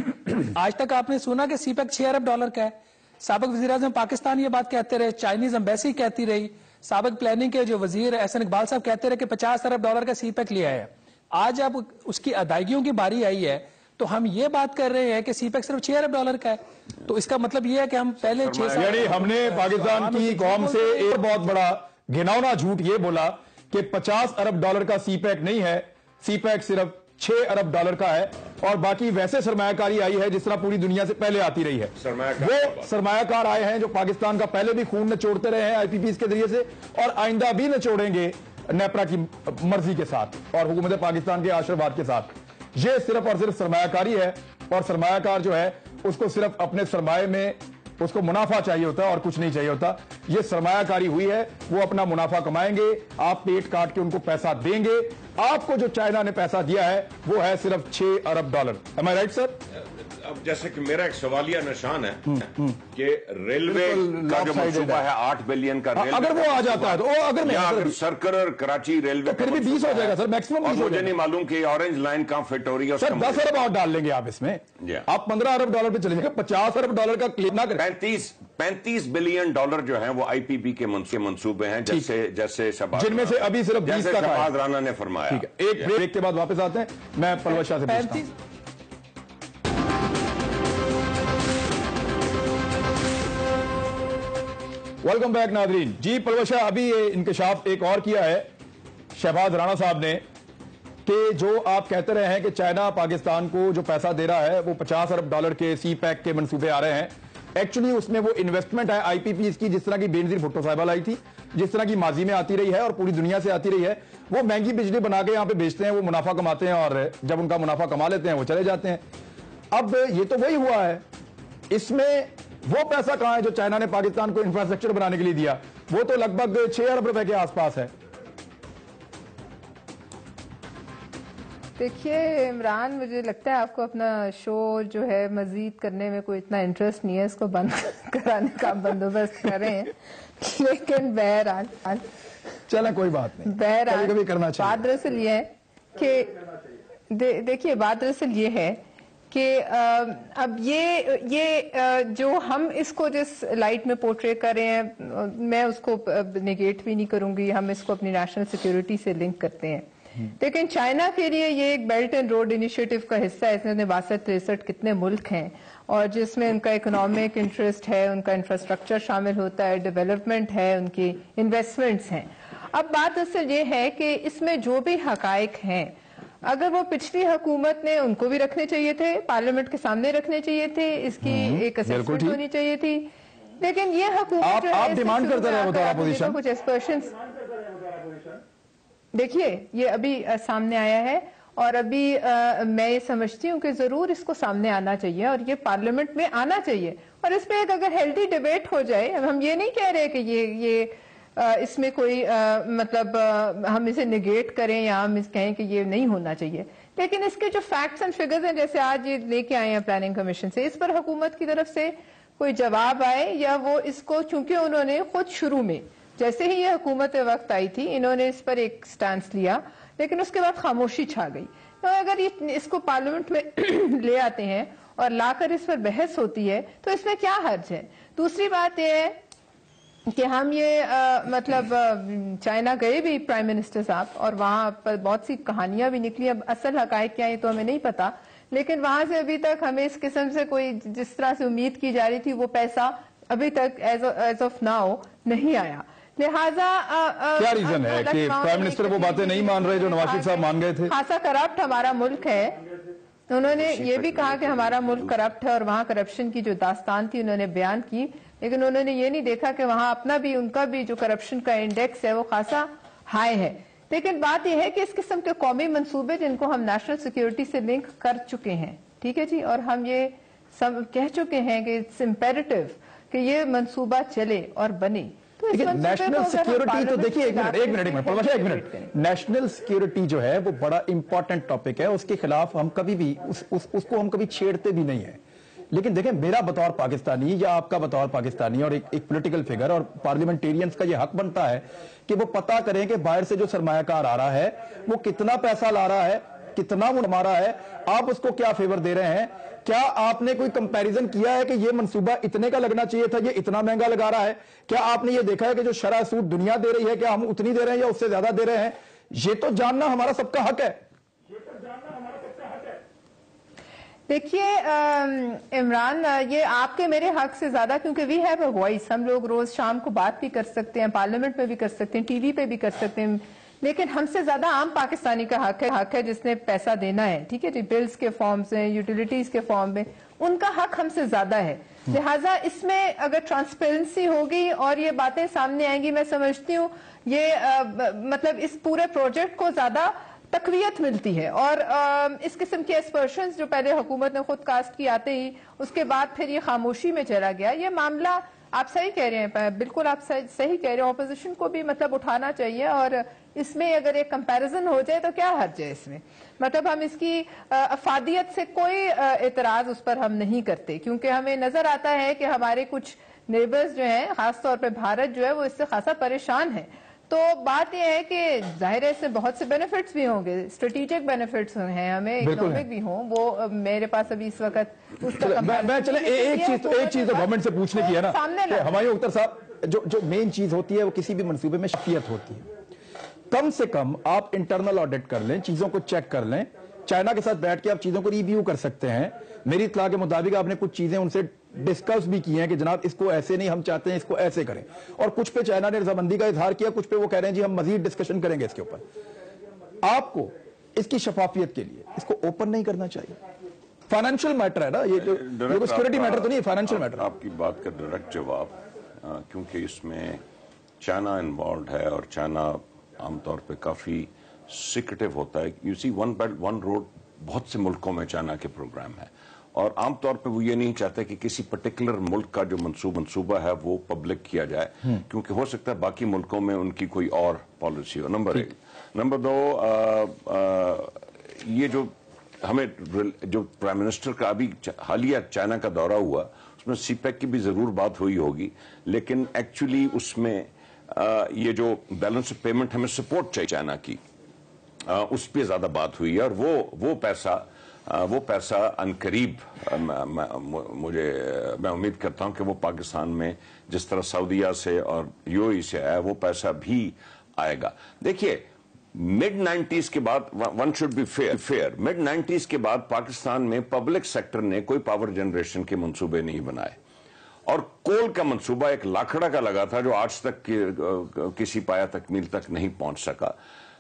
آج تک آپ نے سنا کہ سی پیک $6 ارب کا ہے. سابق وزیر اعظم پاکستان یہ بات کہتے رہے, چائنیز ایمبیسی کہتی رہی, سابق پلاننگ کے جو وزیر احسن اقبال صاحب کہتے رہے کہ $50 ارب کا سی پیک لیا ہے. آج اب اس کی ادائیگیوں کی باری آئی ہے تو ہم یہ بات کر رہے ہیں کہ سی پیک صرف $6 ارب کا ہے. تو اس کا مطلب یہ ہے کہ ہم پہلے 6 سال یعنی ہم نے پاکستان کی قوم سے ایک بہت بڑا گھناؤنا جھوٹ یہ بولا کہ $50 ارب کا سی پیک نہیں ہے, سی پیک صرف $6 ارب کا ہے, اور باقی ویسے سرمایہ کاری آئی ہے جس طرح پوری دنیا سے پہلے آتی رہی ہے. وہ سرمایہ کار آئے ہیں جو پاکستان کا پہلے بھی خون نچوڑتے رہے ہیں آئی پی پیز کے ذریعے سے, اور آئندہ بھی نچوڑیں گے نیپرا کی مرضی کے ساتھ اور حکومت پاکستان کے آشرواد کے ساتھ. یہ صرف اور صرف سرمایہ کاری ہے, اور سرمایہ کار جو ہے اس کو صرف اپنے سرمایہ میں اس کو منافع چاہیے ہوتا ہے اور کچھ نہیں چاہیے ہوتا. یہ سرمایہ کاری ہوئی ہے, وہ اپنا منافع کمائیں گے, آپ پیٹ کاٹ کے ان کو پیسہ دیں گے. آپ کو جو چائنا نے پیسہ دیا ہے وہ ہے صرف $6 ارب. Am I right, sir? اب جیسے کہ میرا ایک سوالیہ نشان ہے کہ ریلوے کا جو منصوبہ ہے $8 بلین کا, اگر وہ آ جاتا ہے تو اگر سرکلر کراچی ریلوے پھر بھی 20 ہو جائے گا سر, میکسیمم 20 ہو مجھے جائے نہیں معلوم کہ اورنج لائن کہاں فٹ ہو رہی ہے. سر 10 ارب اور ڈال لیں گے آپ اس میں, آپ $15 ارب پہ چلیں گے, $50 ارب کا کلیم نہ کریں. $35 بلین جو ہیں وہ آئی پی پی کے منصوبے ہیں, جیسے جن میں سے ابھی صرف 20 کا شہباز رانا نے فرمایا. ایک بریک کے بعد واپس آتے ہیں, میں پلوش شاہ سے پوچھتا ہوں. वेलकम बैक नादरीन। जी पलवशा, अभी ये इंकशाफ एक और किया है शहबाज राणा साहब ने कि जो आप कहते रहे हैं कि चाइना पाकिस्तान को जो पैसा दे रहा है वो $50 अरब के सी पैक के मंसूबे आ रहे हैं, एक्चुअली उसमें वो इन्वेस्टमेंट है आईपीपी की, जिस तरह की बेनजीर भुट्टो साहिबा लाई थी, जिस तरह की माजी में आती रही है और पूरी दुनिया से आती रही है। वो महंगी बिजली बना के यहां पे बेचते हैं, वो मुनाफा कमाते हैं और जब उनका मुनाफा कमा लेते हैं वो चले जाते हैं। अब ये तो वही हुआ है, इसमें वो पैसा कहां है जो चाइना ने पाकिस्तान को इंफ्रास्ट्रक्चर बनाने के लिए दिया? वो तो लगभग 6 अरब रुपए के आसपास है। देखिए इमरान, मुझे लगता है आपको अपना शो जो है मजीद करने में कोई इतना इंटरेस्ट नहीं है, इसको बंद कराने का बंदोबस्त कर रहे हैं। लेकिन बहरहाल चलें कोई बात नहीं, बहरहाल कभी-कभी करना चाहिए। बात दरअसल ये है कि देखिए बात दरअसल ये है कि अब ये जो हम इसको जिस लाइट में पोर्ट्रे कर रहे हैं, मैं उसको नेगेट भी नहीं करूंगी, हम इसको अपनी नेशनल सिक्योरिटी से लिंक करते हैं। लेकिन चाइना के लिए ये एक बेल्ट एंड रोड इनिशिएटिव का हिस्सा है। इसमें 62-63 कितने मुल्क हैं और जिसमें उनका इकोनॉमिक इंटरेस्ट है, उनका इंफ्रास्ट्रक्चर शामिल होता है, डेवलपमेंट है, उनकी इन्वेस्टमेंट्स हैं। अब बात असल ये है कि इसमें जो भी हकायक हैं, अगर वो पिछली हुकूमत ने उनको भी रखने चाहिए थे, पार्लियामेंट के सामने रखने चाहिए थे, इसकी एक असेसमेंट होनी चाहिए थी। लेकिन ये हुकूमत आप डिमांड करते रहे बतौर अपोजिशन, कुछ एक्सपर्शंस देखिए ये अभी सामने आया है और अभी मैं ये समझती हूँ कि जरूर इसको सामने आना चाहिए और ये पार्लियामेंट में आना चाहिए और इस पे एक अगर हेल्दी डिबेट हो जाए। हम ये नहीं कह रहे कि ये इसमें कोई मतलब हम इसे निगेट करें या हम इस कहें कि ये नहीं होना चाहिए, लेकिन इसके जो फैक्ट्स एंड फिगर्स हैं, जैसे आज ये लेके आए हैं प्लानिंग कमीशन से, इस पर हुकूमत की तरफ से कोई जवाब आए या वो इसको, चूंकि उन्होंने खुद शुरू में जैसे ही ये हुकूमत वक्त आई थी इन्होंने इस पर एक स्टैंस लिया, लेकिन उसके बाद खामोशी छा गई। तो अगर इसको पार्लियामेंट में ले आते हैं और लाकर इस पर बहस होती है तो इसमें क्या हर्ज है। दूसरी बात यह है कि हम ये मतलब चाइना गए भी प्राइम मिनिस्टर साहब और वहां पर बहुत सी कहानियां भी निकली। अब असल हकायक क्या है तो हमें नहीं पता, लेकिन वहां से अभी तक हमें इस किस्म से कोई जिस तरह से उम्मीद की जा रही थी वो पैसा अभी तक एज ऑफ नाउ नहीं आया। लिहाजा क्या रीजन है कि प्राइम मिनिस्टर वो बातें नहीं मान रहे जो नवाज शरीफ साहब मान गए थे? खासा करप्ट हमारा मुल्क है। उन्होंने ये भी कहा कि हमारा मुल्क करप्ट है और वहां करप्शन की जो दास्तान थी उन्होंने बयान की, लेकिन उन्होंने ये नहीं देखा कि वहां अपना भी उनका भी जो करप्शन का इंडेक्स है वो खासा हाई है। लेकिन बात यह है कि इस किस्म के कौमी मंसूबे जिनको हम नेशनल सिक्योरिटी से लिंक कर चुके हैं, ठीक है जी, और हम ये सब कह चुके हैं कि इट्स इम्पेरेटिव कि ये मंसूबा चले और बने। नेशनल सिक्योरिटी तो देखिए, एक मिनट, नेशनल सिक्योरिटी जो है वो बड़ा इंपॉर्टेंट टॉपिक है, उसके खिलाफ हम कभी भी उसको हम कभी छेड़ते भी नहीं है। लेकिन देखें, मेरा बतौर पाकिस्तानी या आपका बतौर पाकिस्तानी और एक पॉलिटिकल फिगर और पार्लियामेंटेरियंस का ये हक बनता है कि वो पता करें कि बाहर से जो सरमायाकार आ रहा है वो कितना पैसा ला रहा है, कितना वो कमा रहा है, आप उसको क्या फेवर दे रहे हैं। क्या आपने कोई कंपैरिजन किया है कि ये मंसूबा इतने का लगना चाहिए था, ये इतना महंगा लगा रहा है? क्या आपने ये देखा है कि जो शरह सूद दुनिया दे रही है क्या हम उतनी दे रहे हैं या उससे ज्यादा दे रहे हैं? ये तो जानना हमारा सबका हक है। देखिए इमरान, ये आपके मेरे हक से ज्यादा, क्योंकि वी हैव अ वॉइस, हम लोग रोज शाम को बात भी कर सकते हैं, पार्लियामेंट में भी कर सकते हैं, टीवी पे भी कर सकते हैं, लेकिन हमसे ज्यादा आम पाकिस्तानी का हक है जिसने पैसा देना है, ठीक है जी, बिल्स के फॉर्म से, यूटिलिटीज के फॉर्म में, उनका हक हमसे ज्यादा है। लिहाजा इसमें अगर ट्रांसपेरेंसी होगी और ये बातें सामने आएंगी, मैं समझती हूँ ये मतलब इस पूरे प्रोजेक्ट को ज्यादा तकवीयत मिलती है। और इस किस्म के एस्पर्शंस जो पहले हुकूमत ने खुद कास्ट की आते ही उसके बाद फिर ये खामोशी में चला गया, ये मामला आप सही कह रहे हैं, बिल्कुल आप सही कह रहे हैं, ऑपोजिशन को भी मतलब उठाना चाहिए और इसमें अगर एक कंपैरिजन हो जाए तो क्या हर्ज है इसमें। मतलब हम इसकी अफादियत से कोई एतराज उस पर हम नहीं करते, क्योंकि हमें नजर आता है कि हमारे कुछ नेबर्स जो हैं, खासतौर पर भारत जो है वो इससे खासा परेशान है। तो बात यह है कि जाहिर है इससे बहुत से बेनिफिट्स भी होंगे, स्ट्रेटेजिक बेनिफिट्स हैं, हमें इकोनॉमिक भी हों, वो मेरे पास अभी इस वक्त उसका मैं चले एक चीज तो गवर्नमेंट से पूछने की है ना, हमारे अख्तर साहब, जो मेन चीज होती है वो किसी भी मंसूबे में शफियत होती है। कम से कम आप इंटरनल ऑडिट कर लें, चीजों को चेक कर लें चाइना के साथ बैठ के आप चीजों को रिव्यू कर सकते हैं। मेरी इत्तला के मुताबिक आपने कुछ चीजें उनसे डिस्कस भी की हैं कि जनाब इसको ऐसे नहीं, हम चाहते हैं इसको ऐसे करें, और कुछ पे चाइना ने रजामंदी का इजहार किया, कुछ पे वो कह रहे हैं जी हम मजीद डिस्कशन करेंगे इसके ऊपर। आपको इसकी शफाफियत के लिए इसको ओपन नहीं करना चाहिए। फाइनेंशियल मैटर है ना ये, जो सिक्योरिटी मैटर तो नहीं, फाइनेंशियल मैटर। आपकी बात का डायरेक्ट जवाब, क्योंकि इसमें चाइना इन्वॉल्व है और चाइना आमतौर पे काफी सिक्रेटिव होता है। You see one belt one road बहुत से मुल्कों में चाइना के प्रोग्राम है, और आमतौर पे वो ये नहीं चाहते कि किसी पर्टिकुलर मुल्क का जो मंसूबा है वो पब्लिक किया जाए, क्योंकि हो सकता है बाकी मुल्कों में उनकी कोई और पॉलिसी हो। नंबर 1। नंबर 2, ये जो हमें जो प्राइम मिनिस्टर का अभी हालिया चाइना का दौरा हुआ, उसमें सीपैक की भी जरूर बात हुई होगी, लेकिन एक्चुअली उसमें ये जो बैलेंस ऑफ पेमेंट हमें सपोर्ट चाहिए चाइना की, उस पर ज्यादा बात हुई है, और वो पैसा अनकरीब मैं उम्मीद करता हूं कि वो पाकिस्तान में जिस तरह सऊदीया से और यूएई से आया वो पैसा भी आएगा। देखिए, मिड 90s के बाद, one should be fair, mid 90s के बाद पाकिस्तान में पब्लिक सेक्टर ने कोई पावर जनरेशन के मंसूबे नहीं बनाए, और कोल का मंसूबा एक लाखड़ा का लगा था जो आज तक किसी पाया तकमील तक नहीं पहुंच सका।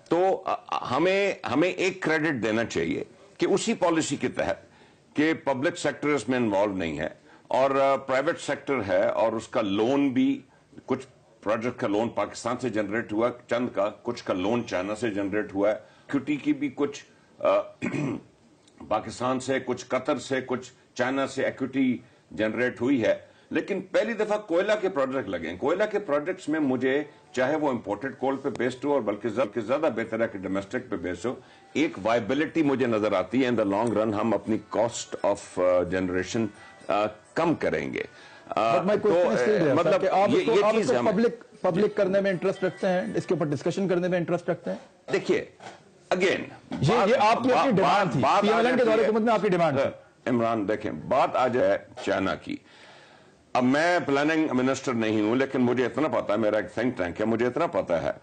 तो हमें एक क्रेडिट देना चाहिए कि उसी पॉलिसी के तहत कि पब्लिक सेक्टर इसमें इन्वॉल्व नहीं है और प्राइवेट सेक्टर है, और उसका लोन भी, कुछ प्रोजेक्ट का लोन पाकिस्तान से जनरेट हुआ, चंद का, कुछ का लोन चाइना से जनरेट हुआ है, इक्विटी की भी कुछ पाकिस्तान से, कुछ कतर से, कुछ चाइना से इक्विटी जनरेट हुई है। लेकिन पहली दफा कोयला के प्रोजेक्ट लगे। कोयला के प्रोजेक्ट्स में मुझे, चाहे वो इंपोर्टेड कोल पे बेस्ड हो और बल्कि ज्यादा बेहतर है कि डोमेस्टिक पे बेस्ड हो, एक वायबिलिटी मुझे नजर आती है। इन द लॉन्ग रन हम अपनी कॉस्ट ऑफ जनरेशन कम करेंगे। मतलब ये चीज पब्लिक करने में इंटरेस्ट रखते हैं, इसके ऊपर डिस्कशन करने में इंटरेस्ट रखते हैं। देखिए, अगेन ये आपकी अपनी डिमांड थी, पीएमएलएन के दौरे हुकूमत में आपकी डिमांड थी। इमरान, देखें, बात आ जाए चाइना की। अब मैं प्लानिंग मिनिस्टर नहीं हूं, लेकिन मुझे इतना पता है, मेरा एक थिंक टैंक है, मुझे इतना पता है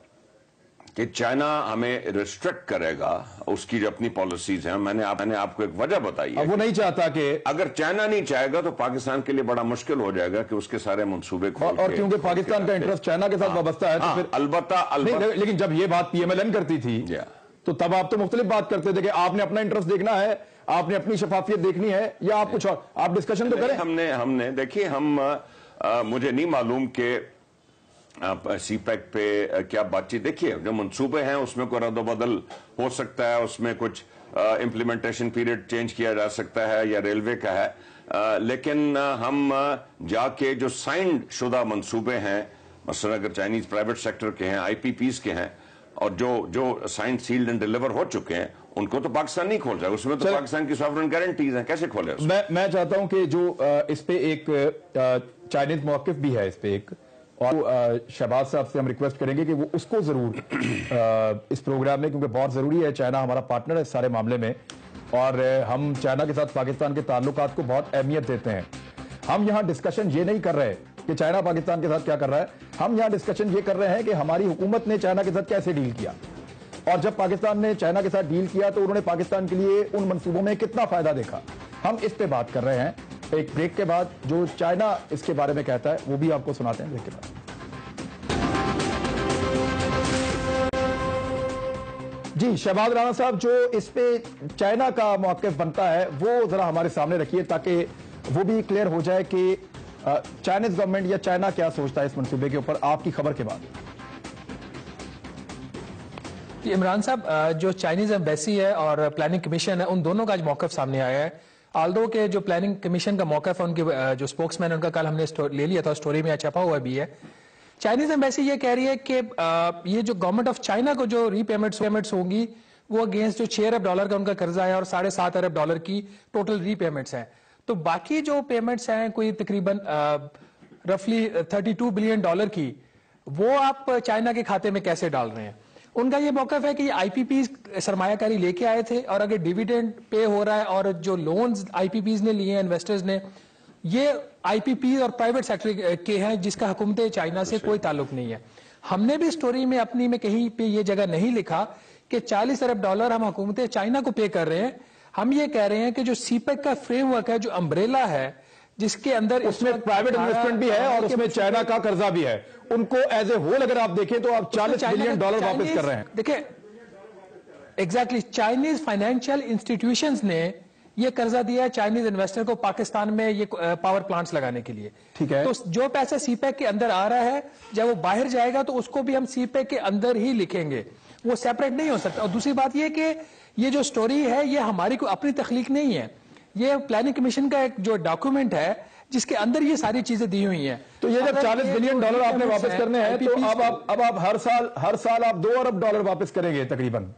कि चाइना हमें रिस्ट्रिक्ट करेगा, उसकी जो अपनी पॉलिसीज हैं। मैंने आपको एक वजह बताई है। वो नहीं चाहता कि अगर चाइना नहीं चाहेगा तो पाकिस्तान के लिए बड़ा मुश्किल हो जाएगा कि उसके सारे मंसूबे और क्योंकि पाकिस्तान का इंटरेस्ट चाइना के साथ वाबस्ता है, तो फिर अलबत्ता लेकिन जब ये बात पीएमएलएन करती थी तो तब आप तो मुख्तलिफ बात करते थे कि आपने अपना इंटरेस्ट देखना है, आपने अपनी शफाफियत देखनी है, या आप कुछ और, आप डिस्कशन तो करें। हमने देखिए, मुझे नहीं मालूम कि सीपैक पे क्या बातचीत। देखिए, जो मंसूबे हैं उसमें कोई रद्द-बदल हो सकता है, उसमें कुछ इम्प्लीमेंटेशन पीरियड चेंज किया जा सकता है या रेलवे का है, लेकिन हम जाके जो साइंड शुदा मंसूबे हैं, मसलन अगर चाइनीज प्राइवेट सेक्टर के हैं, आईपीपीज के हैं, और जो साइंड, सील्ड एंड डिलीवर हो चुके हैं, उनको तो पाकिस्तान नहीं खोल रहा है। उसमें तो पाकिस्तान की सॉवरेन गारंटीज हैं, कैसे खोले? मैं चाहता हूं कि जो इस पे एक चाइनीज मौकिफ भी है इस पे एक, और शहबाज साहब से हम रिक्वेस्ट करेंगे कि वो उसको जरूर इस प्रोग्राम में, क्योंकि बहुत जरूरी है, चाइना हमारा पार्टनर है इस सारे मामले में, और हम चाइना के साथ पाकिस्तान के ताल्लुकात को बहुत अहमियत देते हैं। हम यहाँ डिस्कशन ये नहीं कर रहे कि चाइना पाकिस्तान के साथ क्या कर रहा है, हम यहाँ डिस्कशन ये कर रहे हैं कि हमारी हुकूमत ने चाइना के साथ कैसे डील किया, और जब पाकिस्तान ने चाइना के साथ डील किया तो उन्होंने पाकिस्तान के लिए उन मंसूबों में कितना फायदा देखा। हम इस पे बात कर रहे हैं। एक ब्रेक के बाद जो चाइना इसके बारे में कहता है वो भी आपको सुनाते हैं ब्रेक के बाद। जी, शहबाज राणा साहब, जो इस पे चाइना का मौक़िफ़ बनता है वो जरा हमारे सामने रखिए, ताकि वो भी क्लियर हो जाए कि चाइनीज गवर्नमेंट या चाइना क्या सोचता है इस मंसूबे के ऊपर, आपकी खबर के बाद। इमरान साहब, जो चाइनीज एम्बेसी है और प्लानिंग कमीशन है, उन दोनों का आज मौक़िफ़ सामने आया है। आल्दो के जो प्लानिंग कमीशन का मौक़िफ़ है, उनके जो स्पोक्समैन उनका कल हमने ले लिया था, स्टोरी में छपा हुआ भी है। चाइनीज एम्बेसी ये कह रही है कि ये जो गवर्नमेंट ऑफ चाइना को जो रीपेमेंट्स होंगी वो अगेंस्ट जो $6 अरब का उनका कर्जा है और $7.5 अरब की टोटल रीपेमेंट्स हैं। तो बाकी जो पेमेंट्स हैं कोई तकरीबन रफली $32 बिलियन की, वो आप चाइना के खाते में कैसे डाल रहे हैं? उनका ये मौक़िफ़ है कि आईपीपीज सरमायाकारी लेके आए थे, और अगर डिविडेंड पे हो रहा है और जो लोन्स आईपीपीज ने लिए हैं, इन्वेस्टर्स ने, ये आईपीपी और प्राइवेट सेक्टर के हैं जिसका हुकूमत चाइना से कोई ताल्लुक नहीं है। हमने भी स्टोरी में अपनी में कहीं पे ये जगह नहीं लिखा کہ $40 अरब हम हुकूमत चाइना को पे कर रहे हैं। हम ये कह रहे हैं कि जो सीपेक का फ्रेमवर्क है, जो अम्ब्रेला है, जिसके अंदर उसमें प्राइवेट इन्वेस्टमेंट भी है और उसमें चाइना का कर्जा भी है, उनको एज ए होल अगर आप देखें तो आप $40 बिलियन वापस कर रहे हैं। देखिए एग्जैक्टली चाइनीज फाइनेंशियल इंस्टीट्यूशंस ने ये कर्जा दिया है चाइनीज इन्वेस्टर को पाकिस्तान में ये पावर प्लांट्स लगाने के लिए। ठीक है, तो जो पैसा सीपेक के अंदर आ रहा है, जब वो बाहर जाएगा तो उसको भी हम सीपेक के अंदर ही लिखेंगे, वो सेपरेट नहीं हो सकता। और दूसरी बात ये कि ये जो स्टोरी है ये हमारी कोई अपनी तख्लीक नहीं है, ये प्लानिंग कमीशन का एक जो डॉक्यूमेंट है जिसके अंदर ये सारी चीजें दी हुई हैं। तो ये जब $40 बिलियन आपने वापस करने हैं तो अब आप हर साल आप $2 अरब वापस करेंगे तकरीबन।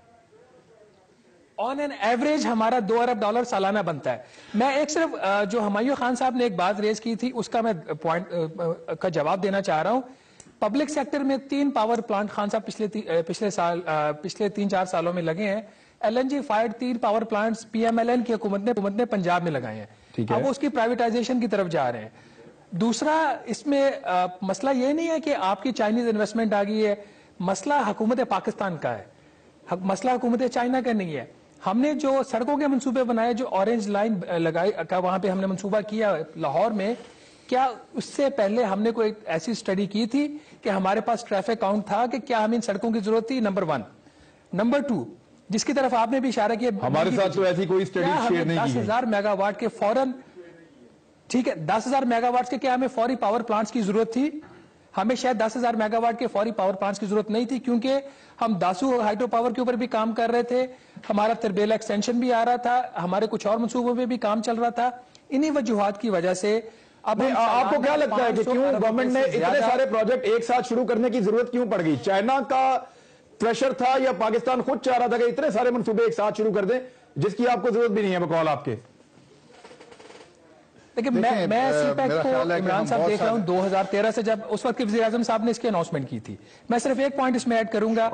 ऑन एन एवरेज हमारा $2 अरब सालाना बनता है। मैं एक सिर्फ जो हुमायूं खान साहब ने एक बात रेज की थी उसका मैं पॉइंट का जवाब देना चाह रहा हूं। पब्लिक सेक्टर में 3 पावर प्लांट खान साहब पिछले 3-4 सालों में लगे हैं। LNG fired 3 power plants PMLN की हुकूमत ने पंजाब में लगाए हैं। अब वो उसकी प्राइवेटाइजेशन की तरफ जा रहे हैं। दूसरा इसमें मसला ये नहीं है कि आपकी चाइनीज इन्वेस्टमेंट आ गई है, मसला हुकूमत पाकिस्तान का है, मसला हुकूमत चाइना का नहीं है। हमने जो सड़कों के मंसूबे बनाए, जो ऑरेंज लाइन लगाई का वहां पे हमने मंसूबा किया लाहौर में, क्या उससे पहले हमने कोई ऐसी स्टडी की थी कि हमारे पास ट्रैफिक काउंट था कि क्या हमें इन सड़कों की जरूरत थी? नंबर 1। नंबर 2, जिसकी तरफ आपने भी इशारा किया, हमारे साथ तो ऐसी कोई स्टडी शेयर नहीं की। 10,000 मेगावाट के फौरन, ठीक है, 10,000 मेगावाट के क्या हमें फौरी पावर प्लांट्स की जरूरत थी? हमें शायद 10,000 मेगावाट के फौरी पावर प्लांट्स की जरूरत नहीं थी, क्योंकि हम दासू हाइड्रो पावर के ऊपर भी काम कर रहे थे, हमारा तिरबेला एक्सटेंशन भी आ रहा था, हमारे कुछ और मंसूबों में भी काम चल रहा था। इन्हीं वजूहात की वजह से अब आपको क्या लगता है कि क्यों गवर्नमेंट ने इतने सारे प्रोजेक्ट एक साथ शुरू करने की जरूरत क्यों पड़ गई? चाइना का प्रेशर था या पाकिस्तान खुद चाह रहा था कि इतने सारे मंसूबे एक साथ शुरू कर दें जिसकी आपको जरूरत भी नहीं है बकौल आपके? लेकिन मैं सीपेक को इमरान साहब देख रहा हूं 2013 से, जब उस वक्त के वज़ीर आज़म साहब ने इसकी अनाउंसमेंट की थी। मैं सिर्फ एक पॉइंट इसमें ऐड करूंगा,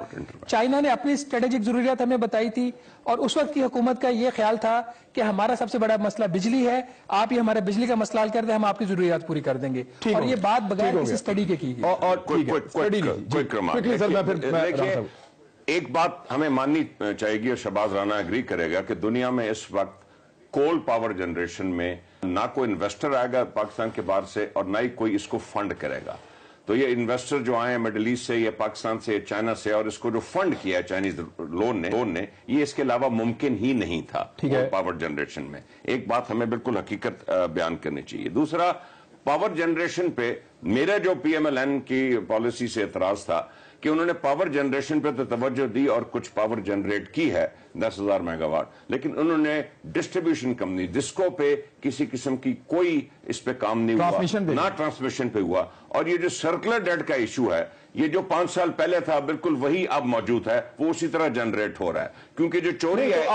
चाइना ने अपनी स्ट्रेटेजिक जरूरियात हमें बताई थी और उस वक्त की हुकूमत का यह ख्याल था कि हमारा सबसे बड़ा मसला बिजली है, आप ही हमारे बिजली का मसला हल कर दे, हम आपकी जरूरियात पूरी कर देंगे। और ये बात बगैर किसी स्टडी के की गई। एक बात हमें माननी चाहिए और शहबाज राना एग्री करेगा कि दुनिया में इस वक्त कोल पावर जनरेशन में ना कोई इन्वेस्टर आएगा पाकिस्तान के बाहर से और ना ही कोई इसको फंड करेगा। तो ये इन्वेस्टर जो आए मिडिल ईस्ट से या पाकिस्तान से चाइना से, और इसको जो फंड किया है चाइनीज लोन ने, ये इसके अलावा मुमकिन ही नहीं था कोल पावर जनरेशन में। एक बात हमें बिल्कुल हकीकत बयान करनी चाहिए। दूसरा, पावर जनरेशन पे मेरा जो PMLN की पॉलिसी से एतराज था कि उन्होंने पावर जनरेशन पे तो तवज्जो दी और कुछ पावर जनरेट की है 10,000 मेगावाट, लेकिन उन्होंने डिस्ट्रीब्यूशन कंपनी डिस्को पे किसी किस्म की कोई इस पे काम नहीं हुआ, ना ट्रांसमिशन पे हुआ। और ये जो सर्कुलर डेट का इशू है, ये जो 5 साल पहले था बिल्कुल वही अब मौजूद है, वो उसी तरह जनरेट हो रहा है। क्योंकि जो चोरी है,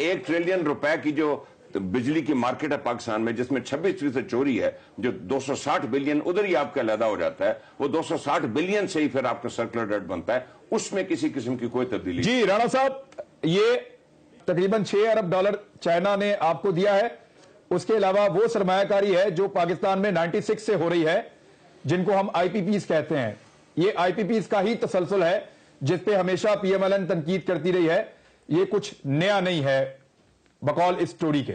1 ट्रिलियन रुपए की जो बिजली की मार्केट है पाकिस्तान में, जिसमें 26% चोरी है, जो 260 बिलियन उधर ही आपका अलहदा हो जाता है, वो 260 बिलियन से ही फिर आपका सर्कुलर डेट बनता है, उसमें किसी किस्म की कोई तब्दीली। जी राणा साहब, ये तकरीबन $6 अरब चाइना ने आपको दिया है। उसके अलावा वो सरमायाकारी है जो पाकिस्तान में 96 से हो रही है, जिनको हम IPPs कहते हैं। ये IPPs का ही तसलसल है जिसपे हमेशा PMLN तनकीद करती रही है। ये कुछ नया नहीं है बकौल इस स्टोरी के।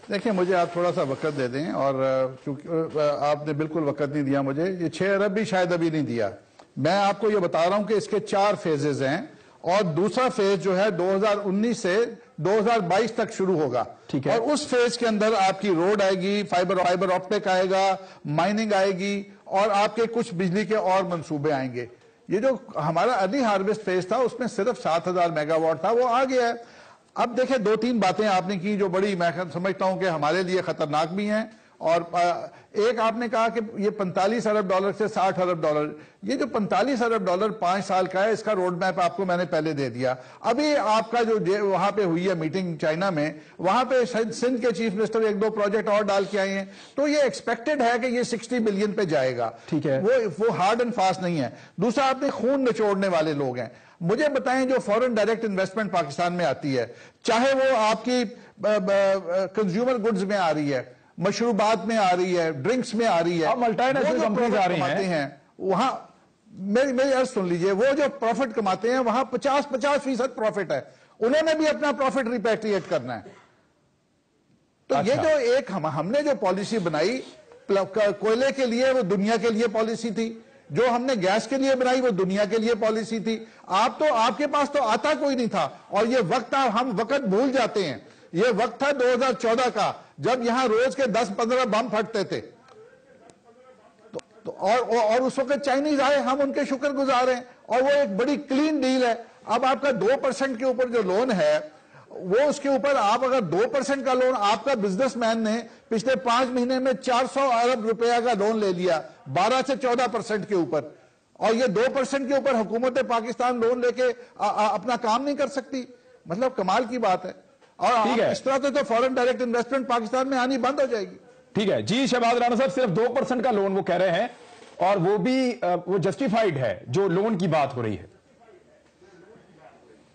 देखिए, मुझे आप थोड़ा सा वक्त दे दें, और क्योंकि आपने बिल्कुल वक्त नहीं दिया मुझे, ये 6 अरब भी शायद अभी नहीं दिया। मैं आपको ये बता रहा हूं कि इसके 4 फेजेज हैं और दूसरा फेज जो है 2019 से 2022 तक शुरू होगा। ठीक है। और उस फेज के अंदर आपकी रोड आएगी, फाइबर ऑप्टिक आएगा, माइनिंग आएगी और आपके कुछ बिजली के और मंसूबे आएंगे। ये जो हमारा अर्ली हार्वेस्ट फेज था उसमें सिर्फ 7,000 मेगावाट था, वो आ गया है। अब देखें, 2-3 बातें आपने की जो बड़ी मैं समझता हूं कि हमारे लिए खतरनाक भी हैं। और एक आपने कहा कि ये $45 अरब से $60 अरब, ये जो $45 अरब 5 साल का है, इसका रोड मैप आपको मैंने पहले दे दिया। अभी आपका जो वहां पे हुई है मीटिंग चाइना में, वहां पे सिंध के चीफ मिनिस्टर 1-2 प्रोजेक्ट और डाल के आए हैं, तो ये एक्सपेक्टेड है कि ये 60 बिलियन पे जाएगा। ठीक है, वो हार्ड एंड फास्ट नहीं है। दूसरा, आपने खून निचोड़ने वाले लोग हैं। मुझे बताएं, जो फॉरेन डायरेक्ट इन्वेस्टमेंट पाकिस्तान में आती है, चाहे वो आपकी कंज्यूमर गुड्स में आ रही है, मशरूबात में आ रही है, ड्रिंक्स में आ रही है, मल्टीनेशनल कंपनीज आ रही हैं, वहां मेरी अर्ज सुन लीजिए, वो जो प्रॉफिट कमाते हैं वहां 50% प्रॉफिट है, उन्होंने भी अपना प्रॉफिट रिपैट्रिएट करना है। तो ये जो एक हमने जो पॉलिसी बनाई कोयले के लिए, वो दुनिया के लिए पॉलिसी थी, जो हमने गैस के लिए बनाई वो दुनिया के लिए पॉलिसी थी। आपके पास तो आता कोई नहीं था, और ये वक्त था, हम वक्त भूल जाते हैं, ये वक्त था 2014 का, जब यहां रोज के 10-15 बम फटते थे। और उस वक्त चाइनीज आए, हम उनके शुक्रगुजार हैं, और वो एक बड़ी क्लीन डील है। अब आपका 2% के ऊपर जो लोन है, वो उसके ऊपर आप अगर 2% का लोन, आपका बिजनेसमैन ने पिछले 5 महीने में 400 अरब रुपया का लोन ले लिया 12 से 14% के ऊपर, और ये 2% के ऊपर हुकूमत पाकिस्तान लोन लेके अपना काम नहीं कर सकती। मतलब कमाल की बात है। और इस तरह तो फॉरेन डायरेक्ट इन्वेस्टमेंट पाकिस्तान में आनी बंद हो जाएगी। ठीक है जी शहबाज राणा साहब, सिर्फ 2% का लोन वो कह रहे हैं, और वो भी वो जस्टिफाइड है जो लोन की बात हो रही है।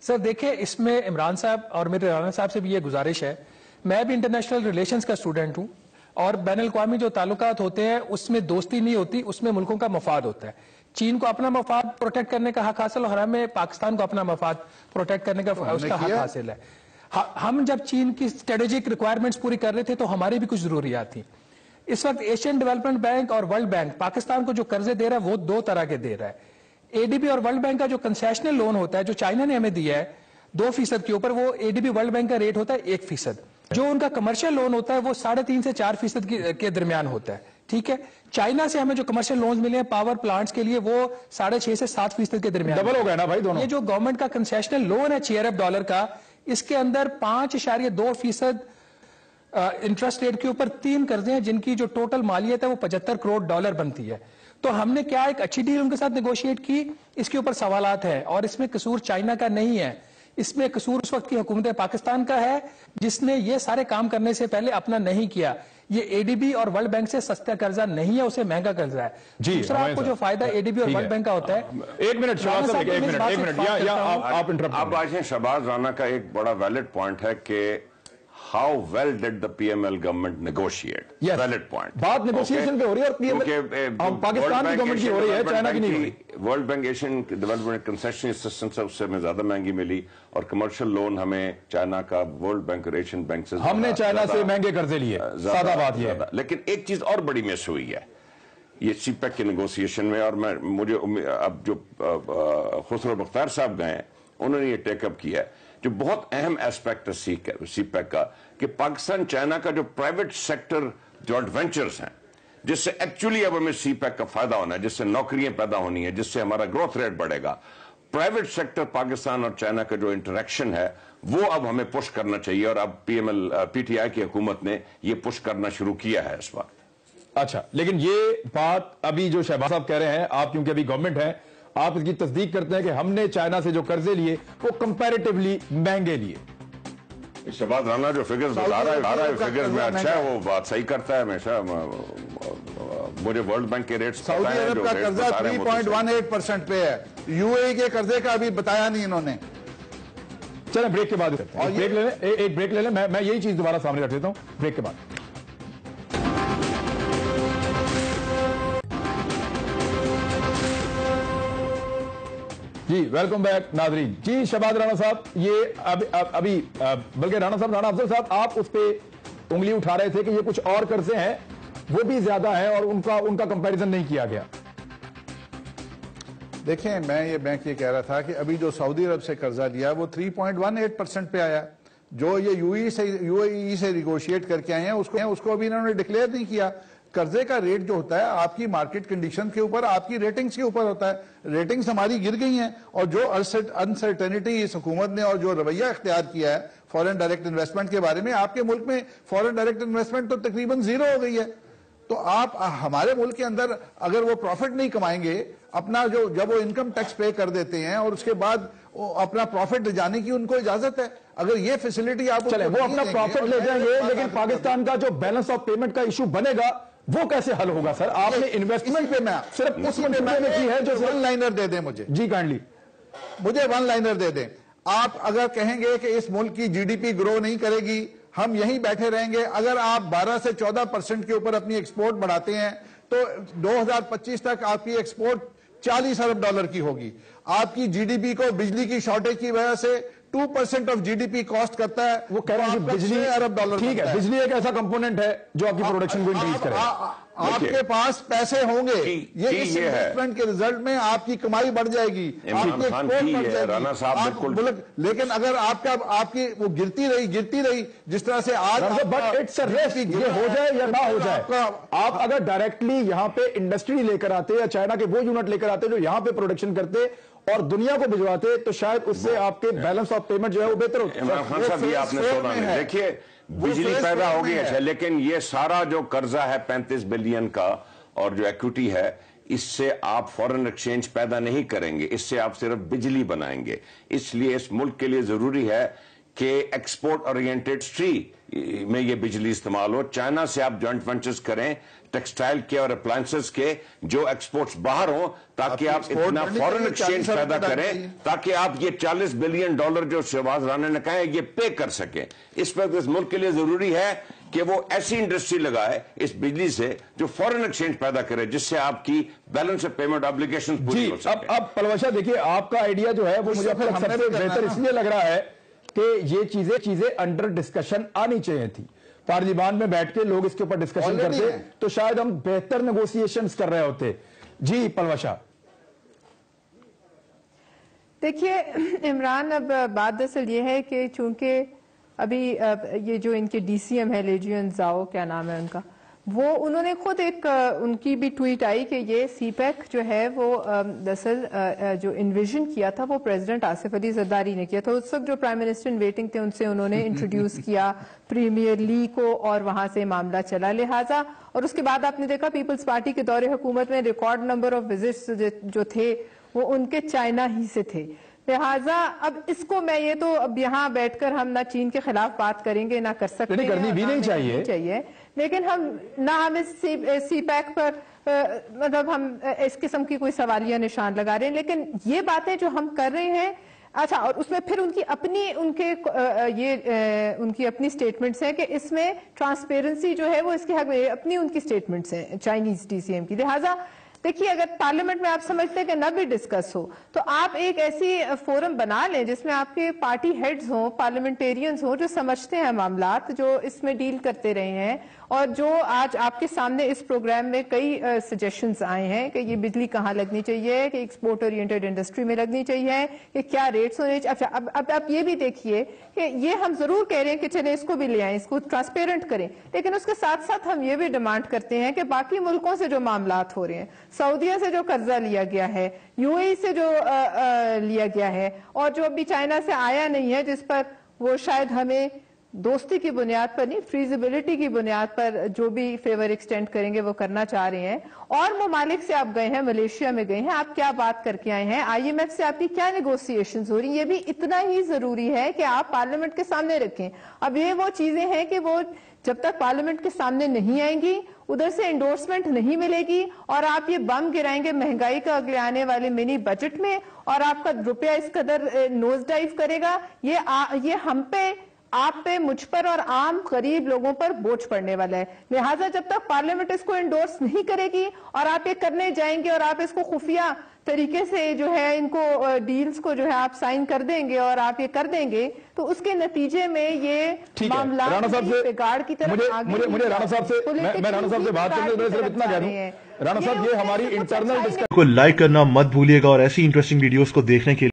सर देखिए, इसमें इमरान साहब और मेरे राणा साहब से भी ये गुजारिश है, मैं भी इंटरनेशनल रिलेशंस का स्टूडेंट हूं, और बैनुल-अक़वामी जो ताल्लुकात होते हैं उसमें दोस्ती नहीं होती, उसमें मुल्कों का मफाद होता है। चीन को अपना मफाद प्रोटेक्ट करने का हक हासिल, और हमें पाकिस्तान को अपना मफाद प्रोटेक्ट करने का उसका हक हासिल है। हम जब चीन की स्ट्रेटेजिक रिक्वायरमेंट्स पूरी कर रहे थे तो हमारी भी कुछ जरूरियात थी। इस वक्त एशियन डेवलपमेंट बैंक और वर्ल्ड बैंक पाकिस्तान को जो कर्जे दे रहा है वो 2 तरह के दे रहा है। एडीबी और वर्ल्ड बैंक का जो कंसेशनल लोन होता है, जो चाइना ने हमें दिया है 2% के ऊपर, वो एडीबी वर्ल्ड बैंक का रेट होता है 1%। जो उनका कमर्शियल लोन होता है वो 3.5 से 4% के दरमियान होता है। ठीक है, चाइना से हमें जो कमर्शियल लोन्स मिले हैं पावर प्लांट्स के लिए, वो 6.5 से 7% के दरमियान। डबल हो गया ना भाई दोनों। ये जो गवर्नमेंट का कंसेशनल लोन है $6 अरब का, इसके अंदर 5.2% इंटरेस्ट रेट के ऊपर 3 कर्जे हैं, जिनकी जो टोटल मालियत है वो $75 करोड़ बनती है। तो हमने क्या एक अच्छी डील उनके साथ नेगोशिएट की, इसके ऊपर सवालात है, और इसमें कसूर चाइना का नहीं है, इसमें कसूर उस वक्त की हुकूमत पाकिस्तान का है जिसने ये सारे काम करने से पहले अपना नहीं किया। ये एडीबी और वर्ल्ड बैंक से सस्ता कर्जा नहीं है, उसे महंगा कर्जा है। दूसरा आपको जो फायदा एडीबी और वर्ल्ड बैंक का होता है। एक मिनट आप इंटरप्ट। आप आज शहबाज राणा का एक बड़ा वैलिड पॉइंट है कि how well did the PML government negotiate, valid point. बात नेगोशिएशन पे हो रही है, और पीएमएल पाकिस्तान की गवर्नमेंट की हो रही है, चाइना की नहीं हो रही। World bank Asian development concession assistance उससे हमें ज्यादा महंगी मिली, और कमर्शियल लोन हमें चाइना का वर्ल्ड बैंक और एशियन बैंक से हमने चाइना से महंगे कर्जे लिए, सादा बात ये है। लेकिन एक चीज और बड़ी मिस हुई है ये सीपैक के नेगोशिएशन में, और मुझे अब जो खुसरो बख्तार साहब गए उन्होंने ये टेकअप किया है, जो बहुत अहम एस्पेक्ट है सीपैक का, कि पाकिस्तान चाइना का जो प्राइवेट सेक्टर जॉइंट वेंचर्स हैं, जिससे एक्चुअली अब हमें सीपैक का फायदा होना है, जिससे नौकरियां पैदा होनी है, जिससे हमारा ग्रोथ रेट बढ़ेगा। प्राइवेट सेक्टर पाकिस्तान और चाइना का जो इंटरेक्शन है वो अब हमें पुश करना चाहिए, और अब पीटीआई की हुकूमत ने ये पुश करना शुरू किया है इस वक्त। अच्छा, लेकिन ये बात अभी जो शहबाज साहब कह रहे हैं, आप क्योंकि अभी गवर्नमेंट है, आप इसकी तस्दीक करते हैं कि हमने चाइना से जो कर्जे लिए वो कंपैरेटिवली महंगे लिए। शहबाज राणा जो फिगर्स बता रहा है फिगर्स में अच्छा है, वो बात सही करता है हमेशा। मुझे वर्ल्ड बैंक के रेट्स सऊदी अरब का कर्जा 3.18% पे है, यूएई के कर्जे का अभी बताया नहीं इन्होंने। चलें ब्रेक के बाद एक ब्रेक ले लें, मैं यही चीज दोबारा सामने रख देता हूं ब्रेक के बाद। जी वेलकम बैक नाजरीन। जी शहबाज राणा साहब, ये अभी बल्कि राणा अफजल साहब, आप उस पर उंगली उठा रहे थे कि ये कुछ और कर्जे हैं वो भी ज्यादा है, और उनका कंपैरिजन नहीं किया गया। देखें, मैं ये बैंक ये कह रहा था कि अभी जो सऊदी अरब से कर्जा लिया वो 3.18% पे आया। जो ये यूएई से निगोशिएट करके आए हैं उसको अभी इन्होंने डिक्लेयर नहीं किया। कर्जे का रेट जो होता है आपकी मार्केट कंडीशन के ऊपर, आपकी रेटिंग्स के ऊपर होता है। रेटिंग्स हमारी गिर गई हैं, और जो अनसर्टेनिटी इस हुकूमत ने और जो रवैया इख्तियार किया है फॉरेन डायरेक्ट इन्वेस्टमेंट के बारे में, आपके मुल्क में फॉरेन डायरेक्ट इन्वेस्टमेंट तो तकरीबन 0 हो गई है। तो आप हमारे मुल्क के अंदर अगर वो प्रॉफिट नहीं कमाएंगे, अपना जब वो इनकम टैक्स पे कर देते हैं और उसके बाद अपना प्रॉफिट जाने की उनको इजाजत है, अगर ये फैसिलिटी आप चले वो अपना प्रॉफिट ले जाएंगे, लेकिन पाकिस्तान का जो बैलेंस ऑफ पेमेंट का इशू बनेगा वो कैसे हल होगा सर? आपने इन्वेस्टमेंट पे मैं सिर्फ उस में की है जो वन लाइनर दे दें मुझे। जी काइंडली मुझे वन लाइनर दे दें। आप अगर कहेंगे कि इस मुल्क की जीडीपी ग्रो नहीं करेगी, हम यहीं बैठे रहेंगे, अगर आप 12 से 14% के ऊपर अपनी एक्सपोर्ट बढ़ाते हैं तो 2025 तक आपकी एक्सपोर्ट 40 अरब डॉलर की होगी। आपकी जीडीपी को बिजली की शॉर्टेज की वजह से 2% ऑफ जीडीपी कॉस्ट करता है। वो कह रहे हैं कि बिजली 6 अरब डॉलर। ठीक है, बिजली एक ऐसा कंपोनेंट है जो आपकी प्रोडक्शन को इंक्रीज करे। आपके पास पैसे होंगे, ये इस इन्वेस्टमेंट के रिजल्ट में आपकी कमाई बढ़ जाएगी, आपकी एक्सपोर्ट बढ़ जाएगी। राना साहब बिल्कुल। लेकिन अगर आपकी वो गिरती रही जिस तरह से आज, बट इट्स अ रिस्क, ये हो जाए या ना हो जाए। आप अगर डायरेक्टली यहां पे इंडस्ट्री लेकर आते या चाइना के वो यूनिट लेकर आते जो यहां पे प्रोडक्शन करते और दुनिया को भिजवाते, तो शायद उससे आपके बैलेंस ऑफ पेमेंट जो है वो बेहतर होता है। इमरान खान साहब, ये आपने सुना नहीं। देखिए, बिजली पैदा होगी है, लेकिन ये सारा जो कर्जा है 35 बिलियन का और जो इक्विटी है, इससे आप फॉरेन एक्सचेंज पैदा नहीं करेंगे, इससे आप सिर्फ बिजली बनाएंगे। इसलिए इस मुल्क के लिए जरूरी है कि एक्सपोर्ट ओरिएंटेड स्ट्री में ये बिजली इस्तेमाल हो। चाइना से आप जॉइंट वेंचर्स करें टेक्सटाइल के और अप्लायंसेस के, जो एक्सपोर्ट्स बाहर हो, ताकि आप इतना फॉरेन एक्सचेंज पैदा करें ताकि आप ये $40 बिलियन जो शहबाज राना ने कहा है ये पे कर सकें। इस वक्त इस मुल्क के लिए जरूरी है कि वो ऐसी इंडस्ट्री लगाए इस बिजली से जो फॉरेन एक्सचेंज पैदा करे, जिससे आपकी बैलेंस ऑफ पेमेंट ऑब्लिगेशन पूरी हो सके। अब पलवशा, देखिए आपका आइडिया जो है वो मुझे सबसे बेहतर इसलिए लग रहा है कि ये चीजें अंडर डिस्कशन आनी चाहिए थी। पार्लियामेंट में बैठ के लोग इसके ऊपर डिस्कशन करते तो शायद हम बेहतर नेगोशिएशंस कर रहे होते। जी पलवशा। देखिए इमरान, अब बात दरअसल ये है कि चूंकि अभी ये जो इनके डीसीएम है लेजियन जाओ, क्या नाम है उनका, वो उन्होंने खुद एक उनकी भी ट्वीट आई कि ये सीपैक जो है वो दरअसल जो इन्विजन किया था वो प्रेसिडेंट आसिफ अली जरदारी ने किया था। उस वक्त जो प्राइम मिनिस्टर इन वेटिंग थे उनसे उन्होंने इंट्रोड्यूस किया प्रीमियर लीग को और वहां से मामला चला लिहाजा। और उसके बाद आपने देखा पीपल्स पार्टी के दौरे हुकूमत में रिकॉर्ड नंबर ऑफ विजिट्स जो थे वो उनके चाइना ही से थे। लिहाजा अब इसको मैं ये तो अब यहाँ बैठकर हम ना चीन के खिलाफ बात करेंगे ना कर सकते हैं, करनी भी नहीं चाहिए, लेकिन हम ना हम इस सीपैक पर मतलब हम इस किस्म की कोई सवालिया निशान लगा रहे हैं, लेकिन ये बातें जो हम कर रहे हैं, अच्छा, और उसमें फिर उनकी अपनी स्टेटमेंट्स हैं कि इसमें ट्रांसपेरेंसी जो है वो इसके हक में अपनी उनकी स्टेटमेंट्स हैं चाइनीज डीसीएम की। लिहाजा देखिए, अगर पार्लियामेंट में आप समझते हैं कि न भी डिस्कस हो तो आप एक ऐसी फोरम बना लें जिसमें आपके पार्टी हेड्स हों, पार्लियामेंटेरियंस हों जो समझते हैं मामलात, जो इसमें डील करते रहे हैं और जो आज आपके सामने इस प्रोग्राम में कई सजेशंस आए हैं कि ये बिजली कहाँ लगनी चाहिए, कि एक्सपोर्ट ओरिएंटेड इंडस्ट्री में लगनी चाहिए, कि क्या रेट्स होने चाहिए। अच्छा, अब आप ये भी देखिए कि ये हम जरूर कह रहे हैं कि चले इसको भी ले आए, इसको ट्रांसपेरेंट करें, लेकिन उसके साथ साथ हम ये भी डिमांड करते हैं कि बाकी मुल्कों से जो मामलात हो रहे हैं, सऊदीया से जो कर्जा लिया गया है, यूएई से जो लिया गया है और जो अभी चाइना से आया नहीं है, जिस पर वो शायद हमें दोस्ती की बुनियाद पर नहीं, फ्रीजिबिलिटी की बुनियाद पर जो भी फेवर एक्सटेंड करेंगे वो करना चाह रहे हैं। और ममालिक से आप गए हैं, मलेशिया में गए हैं, आप क्या बात करके आए हैं, आईएमएफ से आपकी क्या नेगोशिएशंस हो रही हैं, ये भी इतना ही जरूरी है कि आप पार्लियामेंट के सामने रखें। अब ये वो चीजें हैं कि वो जब तक पार्लियामेंट के सामने नहीं आएंगी, उधर से एंडोर्समेंट नहीं मिलेगी और आप ये बम गिराएंगे महंगाई का अगले आने वाले मिनी बजट में और आपका रुपया इस कदर नोज डाइव करेगा, ये हम पे, आप पे, मुझ पर और आम गरीब लोगों पर बोझ पड़ने वाला है। लिहाजा जब तक पार्लियामेंट इसको एंडोर्स नहीं करेगी और आप ये करने जाएंगे और आप इसको खुफिया तरीके से जो है इनको डील्स को जो है आप साइन कर देंगे और आप ये कर देंगे, तो उसके नतीजे में ये मामला बिगाड़ की तरफ आगे। मुझे राणा साहब से मैं राणा साहब से बात करने के सिर्फ इतना कह दूं, राणा साहब ये हमारी इंटरनल डिस्कशन को लाइक करना मत भूलिएगा और ऐसी इंटरेस्टिंग वीडियोस को देखने के